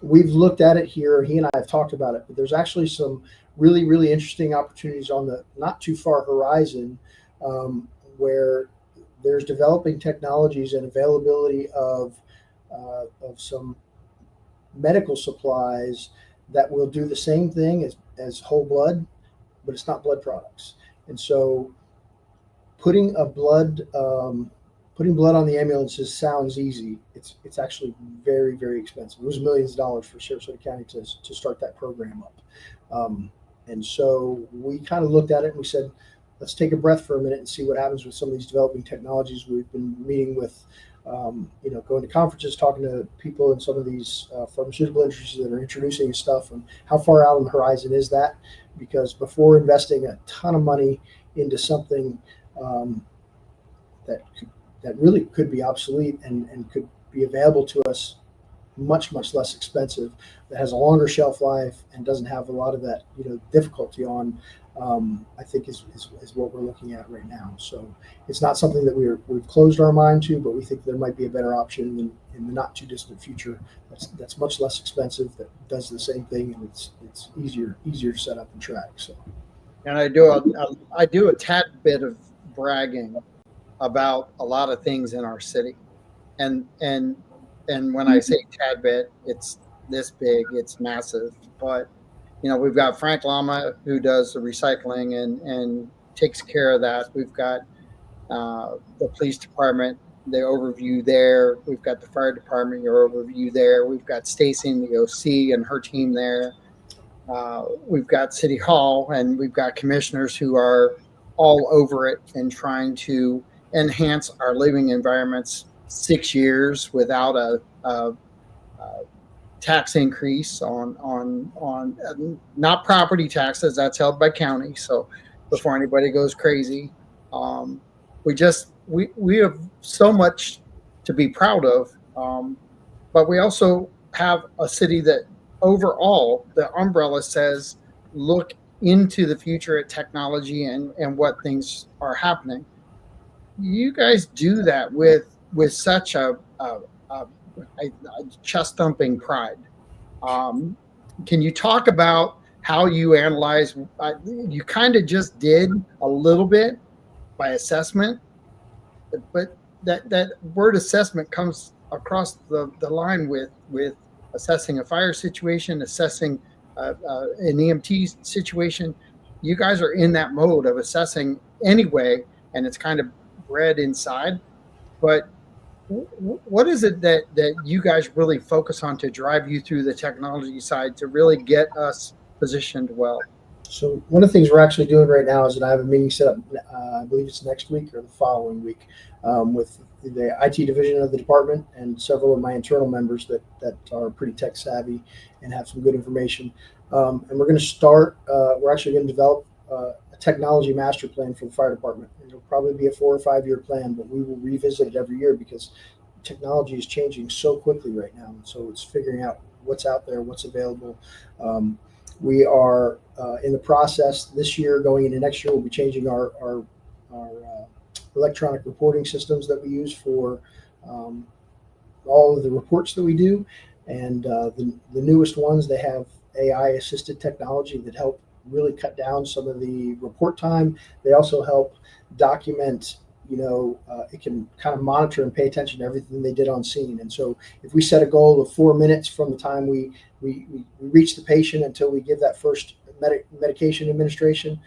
We've looked at it here. He and I have talked about it, but there's actually some really, really interesting opportunities on the not too far horizon where there's developing technologies and availability of some medical supplies that will do the same thing as whole blood, but it's not blood products. And so putting blood on the ambulances sounds easy. It's actually very, very expensive. It was millions of dollars for Sarasota County to start that program up. And so we kind of looked at it and we said, let's take a breath for a minute and see what happens with some of these developing technologies. We've been meeting with, going to conferences, talking to people in some of these pharmaceutical industries that are introducing stuff, and how far out on the horizon is that? Because before investing a ton of money into something that really could be obsolete and could be available to us much, much less expensive, that has a longer shelf life and doesn't have a lot of that difficulty on, I think is what we're looking at right now. So it's not something that we've closed our mind to, but we think there might be a better option in the not too distant future that's much less expensive, that does the same thing, and it's easier to set up and track. So,
and I do a tad bit of bragging about a lot of things in our city, and when I say tad bit, it's this big, it's massive. But we've got Frank Lama, who does the recycling and takes care of that. We've got the police department, the overview there. We've got the fire department, your overview there. We've got Stacy in the OC and her team there. We've got City Hall, and we've got commissioners who are all over it and trying to enhance our living environments. 6 years without a tax increase on not property taxes, that's held by county. So before anybody goes crazy, we have so much to be proud of, but we also have a city that overall the umbrella says look into the future at technology and what things are happening. You guys do that with such a chest thumping pride. Can you talk about how you analyze? You kind of just did a little bit by assessment, but that word assessment comes across the line with assessing a fire situation, assessing an EMT situation. You guys are in that mode of assessing anyway, and it's kind of bred inside. But what is it that you guys really focus on to drive you through the technology side to really get us positioned well?
So one of the things we're actually doing right now is that I have a meeting set up, I believe it's next week or the following week, with the IT division of the department and several of my internal members that are pretty tech savvy and have some good information. And we're going to start, we're actually going to develop a technology master plan for the fire department. It'll probably be a 4 or 5 year plan, but we will revisit it every year because technology is changing so quickly right now. And so it's figuring out what's out there, what's available. We are in the process this year, going into next year, we'll be changing our electronic reporting systems that we use for all of the reports that we do. And the newest ones, they have AI assisted technology that help really cut down some of the report time. They also help document it can kind of monitor and pay attention to everything they did on scene. And so if we set a goal of 4 minutes from the time we reach the patient until we give that first medication administration,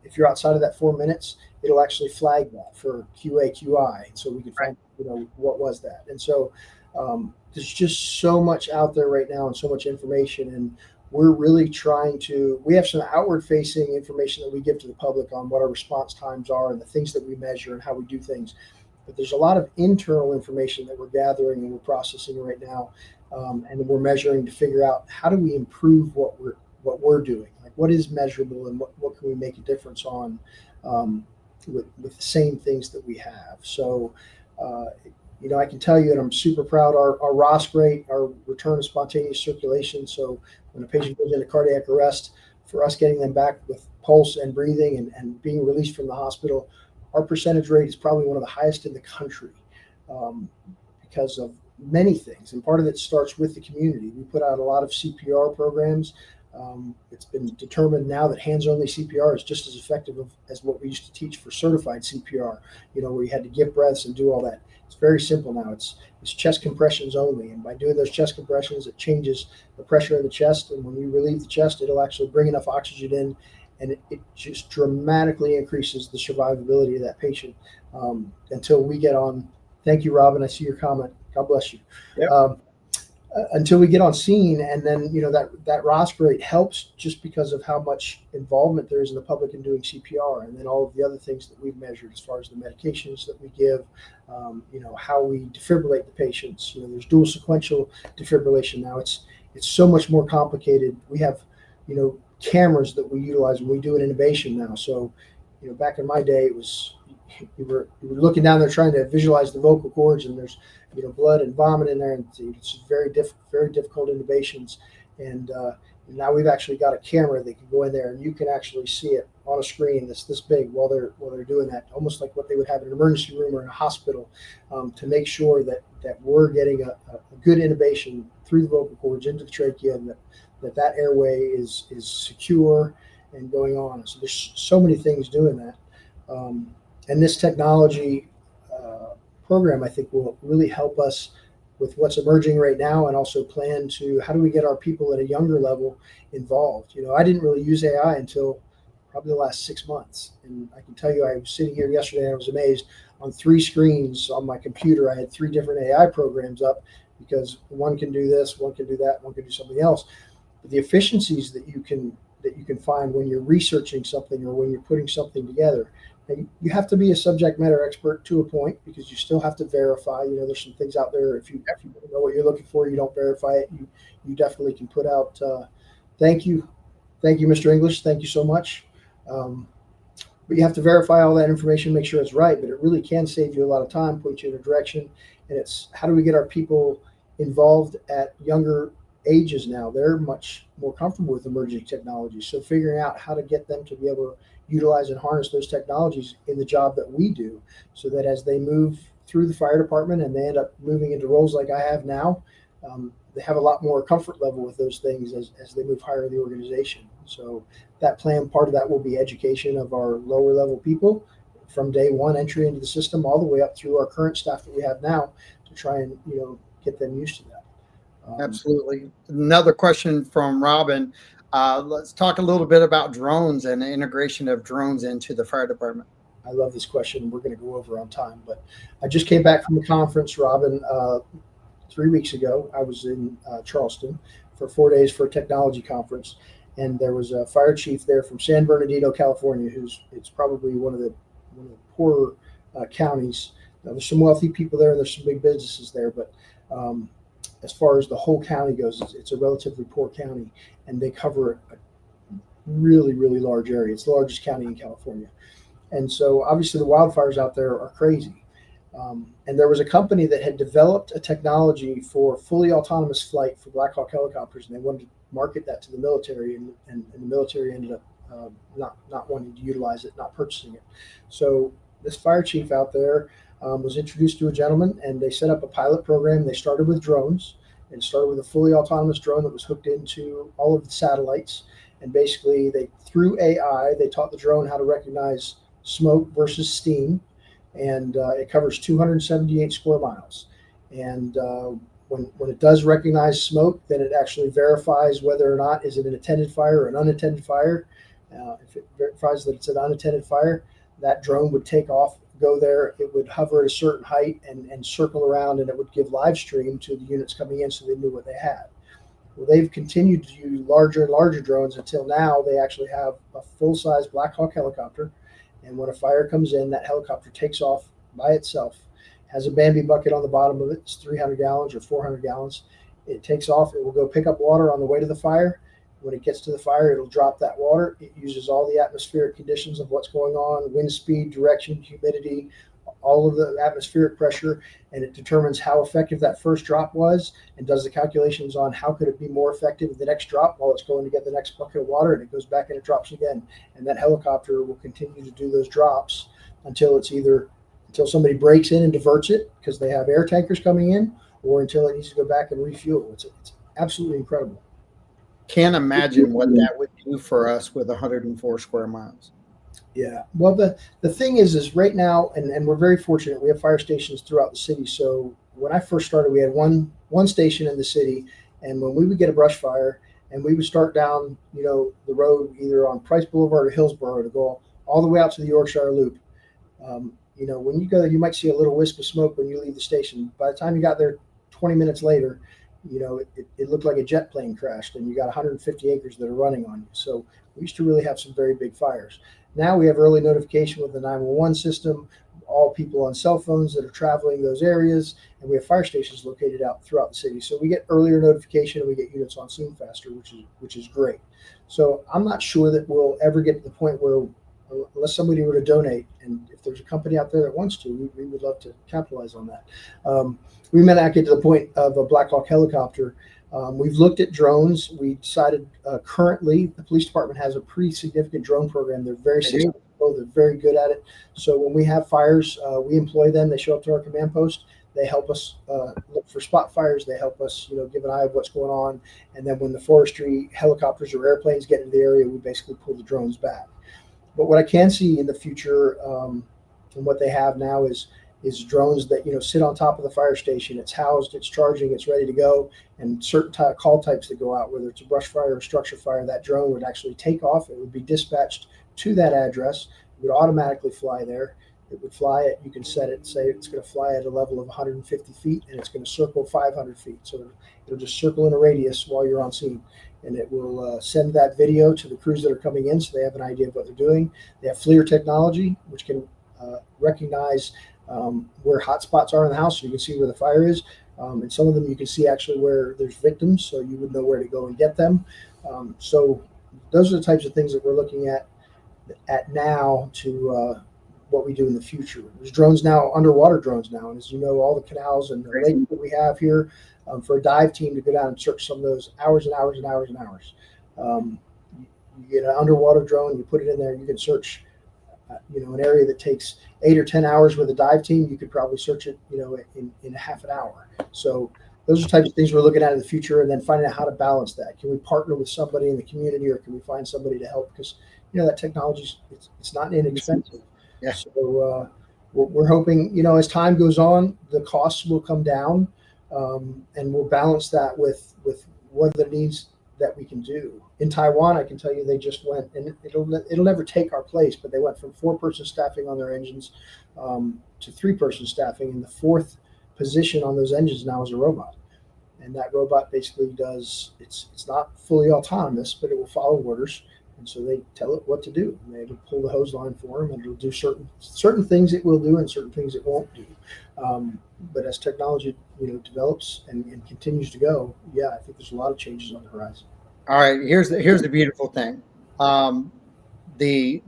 if you're outside of that 4 minutes, it'll actually flag that for QA/QI, and so we can find what was that. And so there's just so much out there right now and so much information, and we're really trying to. We have some outward-facing information that we give to the public on what our response times are and the things that we measure and how we do things. But there's a lot of internal information that we're gathering and we're processing right now, and we're measuring to figure out how do we improve what we're doing. Like what is measurable and what can we make a difference on with the same things that we have. So, I can tell you, and I'm super proud, our ROSC rate, our return of spontaneous circulation. So when a patient goes into cardiac arrest, for us getting them back with pulse and breathing and being released from the hospital, our percentage rate is probably one of the highest in the country because of many things. And part of it starts with the community. We put out a lot of CPR programs. It's been determined now that hands-only CPR is just as effective as what we used to teach for certified CPR, where you had to give breaths and do all that. It's very simple now. It's chest compressions only. And by doing those chest compressions, it changes the pressure in the chest. And when we relieve the chest, it'll actually bring enough oxygen in, and it just dramatically increases the survivability of that patient until we get on. Thank you, Robin. I see your comment. God bless you. Yep. Until we get on scene, and then that ROSC rate helps just because of how much involvement there is in the public in doing CPR, and then all of the other things that we've measured as far as the medications that we give, how we defibrillate the patients. There's dual sequential defibrillation now. It's so much more complicated. We have cameras that we utilize when we do an intubation now. So back in my day, it was you were looking down there trying to visualize the vocal cords, and there's blood and vomit in there, and it's very difficult intubations. And now we've actually got a camera that can go in there, and you can actually see it on a screen that's this big while they're doing that, almost like what they would have in an emergency room or in a hospital, to make sure that we're getting a good intubation through the vocal cords into the trachea, and that airway is secure and going on. So there's so many things doing that. And this technology program, I think, will really help us with what's emerging right now, and also plan to how do we get our people at a younger level involved. I didn't really use AI until probably the last 6 months. And I can tell you, I was sitting here yesterday and I was amazed. On 3 screens on my computer, I had 3 different AI programs up, because one can do this, one can do that, one can do something else. But the efficiencies that you can find when you're researching something or when you're putting something together, and you have to be a subject matter expert to a point, because you still have to verify. There's some things out there. If you don't know what you're looking for, you don't verify it. You definitely can put out. Thank you, Mr. English. Thank you so much. But you have to verify all that information, make sure it's right. But it really can save you a lot of time, point you in a direction. And it's how do we get our people involved at younger ages now? They're much more comfortable with emerging technologies. So figuring out how to get them to be able to utilize and harness those technologies in the job that we do, so that as they move through the fire department and they end up moving into roles like I have now, they have a lot more comfort level with those things as they move higher in the organization. So that plan, part of that will be education of our lower level people from day one entry into the system all the way up through our current staff that we have now, to try and get them used to that.
Absolutely. Another question from Robin. Let's talk a little bit about drones and the integration of drones into the fire department.
I love this question. We're going to go over on time, but I just came back from a conference, Robin, 3 weeks ago. I was in Charleston for 4 days for a technology conference, and there was a fire chief there from San Bernardino, California, it's probably one of the poorer counties. Now, there's some wealthy people there, and there's some big businesses there, but as far as the whole county goes, it's a relatively poor county, and they cover a really, really large area. It's the largest county in California. And so obviously the wildfires out there are crazy. And there was a company that had developed a technology for fully autonomous flight for Black Hawk helicopters, and they wanted to market that to the military, and the military ended up not wanting to utilize it, not purchasing it. So this fire chief out there was introduced to a gentleman, and they set up a pilot program. They started with drones, and started with a fully autonomous drone that was hooked into all of the satellites. And basically, through AI, they taught the drone how to recognize smoke versus steam. and it covers 278 square miles. And when it does recognize smoke, then it actually verifies whether or not is it an attended fire or an unattended fire. If it verifies that it's an unattended fire, that drone would take off, go there. It would hover at a certain height and circle around, and it would give live stream to the units coming in so they knew what they had. Well, they've continued to use larger and larger drones until now they actually have a full-size Black Hawk helicopter. And when a fire comes in, that helicopter takes off by itself, has a Bambi bucket on the bottom of it. It's 300 gallons or 400 gallons. It takes off. It will go pick up water on the way to the fire. When it gets to the fire, it'll drop that water. It uses all the atmospheric conditions of what's going on, wind speed, direction, humidity, all of the atmospheric pressure, and it determines how effective that first drop was and does the calculations on how could it be more effective with the next drop while it's going to get the next bucket of water, and it goes back and it drops again. And that helicopter will continue to do those drops until somebody breaks in and diverts it because they have air tankers coming in, or until it needs to go back and refuel. It's absolutely incredible.
Can't imagine what that would do for us with 104 square miles.
Yeah. Well, the thing is right now, and we're very fortunate, we have fire stations throughout the city. So when I first started, we had one station in the city, and when we would get a brush fire and we would start down, the road either on Price Boulevard or Hillsborough to go all the way out to the Yorkshire Loop, when you go there, you might see a little wisp of smoke when you leave the station. By the time you got there 20 minutes later, it looked like a jet plane crashed, and you got 150 acres that are running on you. So we used to really have some very big fires. Now we have early notification with the 911 system, all people on cell phones that are traveling those areas, and we have fire stations located out throughout the city. So we get earlier notification and we get units on scene faster, which is great. So I'm not sure that we'll ever get to the point where, unless somebody were to donate, and if there's a company out there that wants to, we would love to capitalize on that. We may not get to the point of a Black Hawk helicopter. We've looked at drones. We decided currently the police department has a pretty significant drone program. They're very successful. They're very good at it. So when we have fires, we employ them. They show up to our command post. They help us look for spot fires. They help us, give an eye of what's going on. And then when the forestry helicopters or airplanes get into the area, we basically pull the drones back. But what I can see in the future, and what they have now is drones that sit on top of the fire station. It's housed, it's charging, it's ready to go, and certain call types that go out, whether it's a brush fire or structure fire, that drone would actually take off. It would be dispatched to that address. It would automatically fly there. It would fly it. You can set it, say it's going to fly at a level of 150 feet, and it's going to circle 500 feet. So it'll just circle in a radius while you're on scene. And it will send that video to the crews that are coming in so they have an idea of what they're doing. They have FLIR technology, which can recognize where hot spots are in the house, so you can see where the fire is. And some of them you can see actually where there's victims, so you would know where to go and get them. So those are the types of things that we're looking at now to what we do in the future. There's drones now, underwater drones now, and as you know, all the canals and the lakes that we have here, for a dive team to go down and search some of those hours and hours and hours and hours. You get an underwater drone, you put it in there, you can search an area that takes 8 or 10 hours with a dive team. You could probably search it, in half an hour. So those are types of things we're looking at in the future, and then finding out how to balance that. Can we partner with somebody in the community, or can we find somebody to help? Because that technology, it's not inexpensive.
Yeah.
So we're hoping, as time goes on, the costs will come down, and we'll balance that with what the needs that we can do. In Taiwan, I can tell you, they just went, and it'll never take our place, but they went from 4-person staffing on their engines to 3-person staffing, and the 4th position on those engines now is a robot. And that robot basically does, it's not fully autonomous, but it will follow orders. And so they tell it what to do. And they will pull the hose line for them, and it'll do certain things it will do and certain things it won't do. But as technology develops and continues to go, I think there's a lot of changes on the horizon.
All right, here's the beautiful thing. The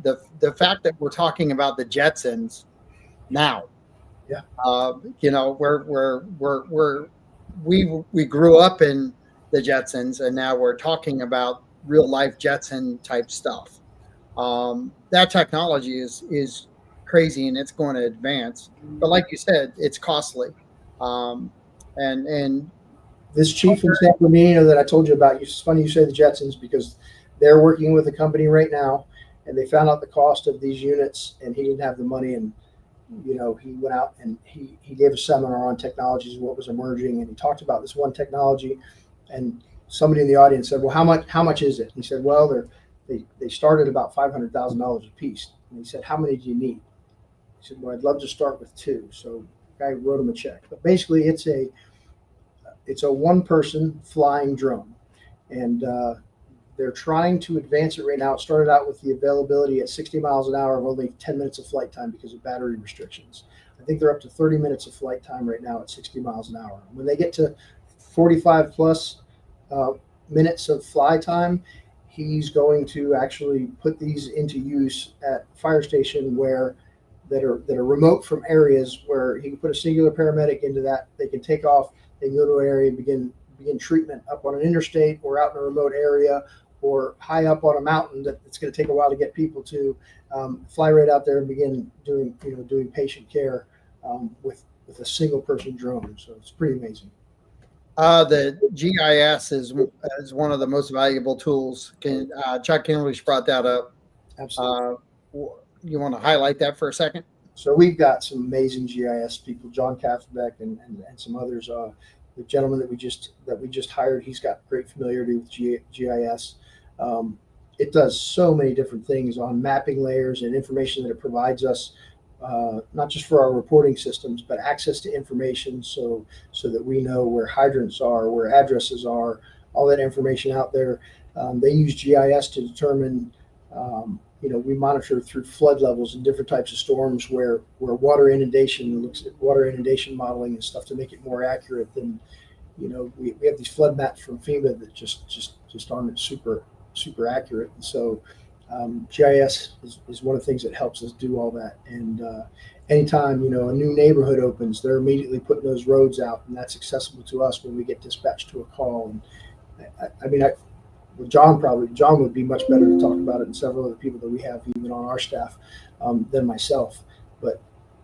fact that we're talking about the Jetsons now.
Yeah.
We grew up in the Jetsons, and now we're talking about real life Jetson type stuff. That technology is crazy, and it's going to advance. But like you said, it's costly. And
this chief in San Bernardino that I told you about, it's funny you say the Jetsons, because they're working with a company right now, and they found out the cost of these units, and he didn't have the money, and he went out and he gave a seminar on technologies and what was emerging, and he talked about this one technology, and somebody in the audience said, well, how much is it? And he said, well, they started about $500,000 a piece. And he said, how many do you need? He said, well, I'd love to start with two. So the guy wrote him a check. But basically, it's a one-person flying drone, and they're trying to advance it right now. It started out with the availability at 60 miles an hour of only 10 minutes of flight time because of battery restrictions. I think they're up to 30 minutes of flight time right now at 60 miles an hour. When they get to 45 plus minutes of fly time, he's going to actually put these into use at fire station that are remote from areas where he can put a singular paramedic into that. They can take off, they can go to an area and begin treatment up on an interstate or out in a remote area or high up on a mountain that it's going to take a while to get people to. Fly right out there and begin doing patient care with a single person drone. So it's pretty amazing.
The GIS is one of the most valuable tools. Chuck English brought that up.
Absolutely.
You want to highlight that for a second?
So we've got some amazing GIS people, John Kaffbeck and some others. The gentleman that we just hired, he's got great familiarity with GIS. It does so many different things on mapping layers and information that it provides us, not just for our reporting systems, but access to information so that we know where hydrants are, where addresses are, all that information out there. They use GIS to determine, we monitor through flood levels and different types of storms where water inundation, looks at water inundation modeling and stuff to make it more accurate than, we have these flood maps from FEMA that just aren't super accurate. And so GIS is one of the things that helps us do all that. And anytime, a new neighborhood opens, they're immediately putting those roads out, and that's accessible to us when we get dispatched to a call. And John would be much better to talk about it, and several other people that we have even on our staff than myself. But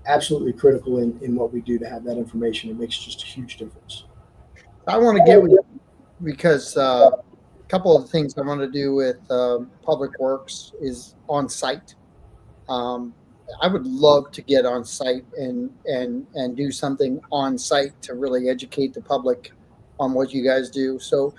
absolutely critical in what we do to have that information. It makes just a huge difference.
I want to get with you because a couple of things I want to do with Public Works is on site. I would love to get on site and do something on site to really educate the public on what you guys do. So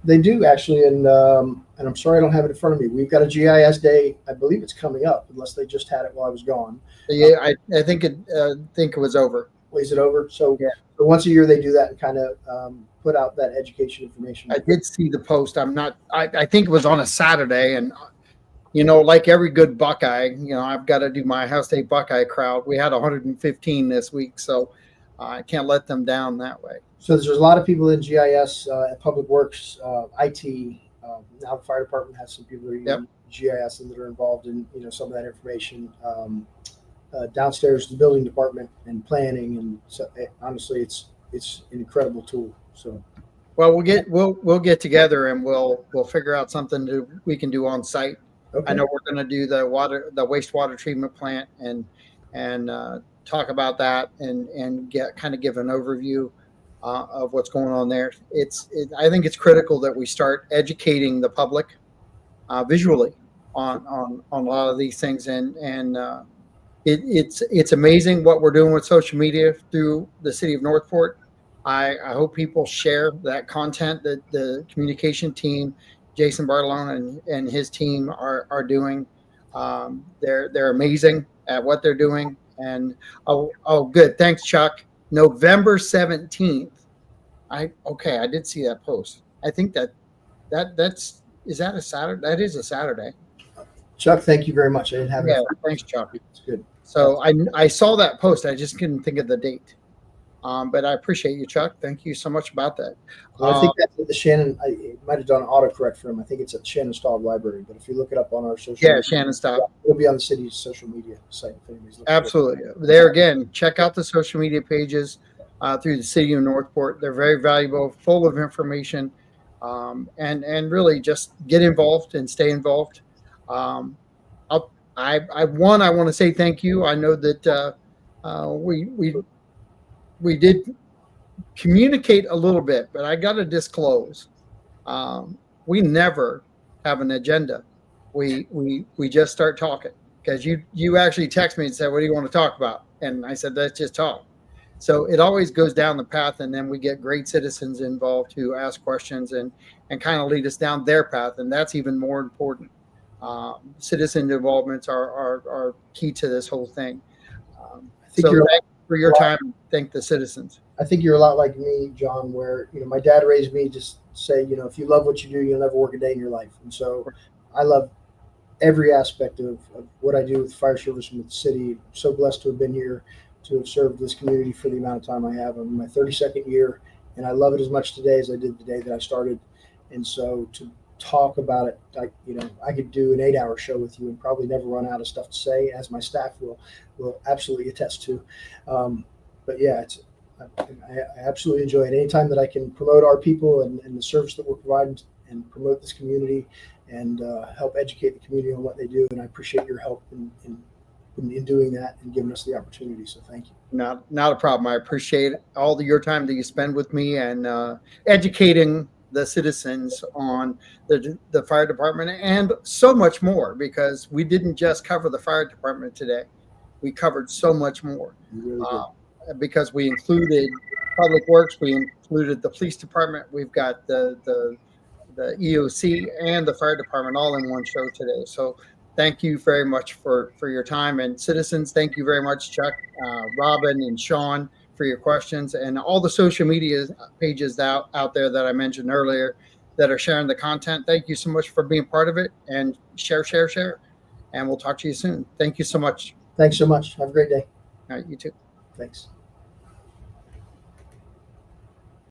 they do actually, and I'm sorry I don't have it in front of me. We've got a GIS day. I believe it's coming up, unless they just had it while I was gone.
Yeah, I think it was over.
Is it over? So
yeah.
So once a year they do that and kind of put out that education information.
I did see the post. I think it was on a Saturday, and like every good Buckeye, I've got to do my Ohio State Buckeye crowd. We had 115 this week, so I can't let them down that way.
So there's a lot of people in GIS, at Public Works, IT. Now the fire department has some people that are GIS and that are involved in some of that information. Downstairs, the building department and planning, and so, honestly, it's an incredible tool. So,
well, we'll get together and we'll figure out something we can do on site. Okay. I know we're going to do the wastewater treatment plant and talk about that and give an overview of what's going on there. I think it's critical that we start educating the public visually on a lot of these things, and it's amazing what we're doing with social media through the city of Northport. I hope people share that content that the communication team, Jason Bartolone and his team are doing. They're amazing at what they're doing. And good. Thanks, Chuck. November 17th. I did see that post. I think is that a Saturday? That is a Saturday.
Chuck, thank you very much. I didn't have it.
Yeah, thanks, Chuck.
It's good.
So I saw that post. I just couldn't think of the date. But I appreciate you, Chuck. Thank you so much about that.
Well, I think that's at the Shannon. I might have done autocorrect for him. I think it's at Shannon Staub Library. But if you look it up on our social media,
Shannon Staub.
It'll be on the city's social media site.
Absolutely. There again, check out the social media pages through the city of Northport. They're very valuable, full of information, and really just get involved and stay involved. I want to say thank you. I know that we did communicate a little bit, but I got to disclose, we never have an agenda. We just start talking, because you actually text me and said, what do you want to talk about? And I said, let's just talk. So it always goes down the path, and then we get great citizens involved who ask questions and kind of lead us down their path, and that's even more important. Citizen involvements are key to this whole thing.
I think
So
you're
thank you for your time. Thank the citizens.
I think you're a lot like me, John, where, my dad raised me just say, if you love what you do, you'll never work a day in your life. And so I love every aspect of what I do with fire service and with the city. I'm so blessed to have been here, to have served this community for the amount of time I have. I'm in my 32nd year, and I love it as much today as I did the day that I started. And so to talk about it, I could do an 8-hour show with you and probably never run out of stuff to say, as my staff will absolutely attest to. But yeah, I absolutely enjoy it. Anytime that I can promote our people and the service that we're providing and promote this community and help educate the community on what they do. And I appreciate your help in doing that and giving us the opportunity. So thank you.
Not a problem. I appreciate all your time that you spend with me and educating the citizens on the fire department and so much more, because we didn't just cover the fire department today. We covered so much more.
You really
because we included public works, we included the police department, we've got the EOC and the fire department all in one show today. So thank you very much for your time. And citizens, thank you very much, Chuck, Robin, and Sean, for your questions, and all the social media pages out there that I mentioned earlier that are sharing the content. Thank you so much for being part of it, and share. And we'll talk to you soon. Thank you so much.
Thanks so much. Have a great day.
All right, you too.
Thanks.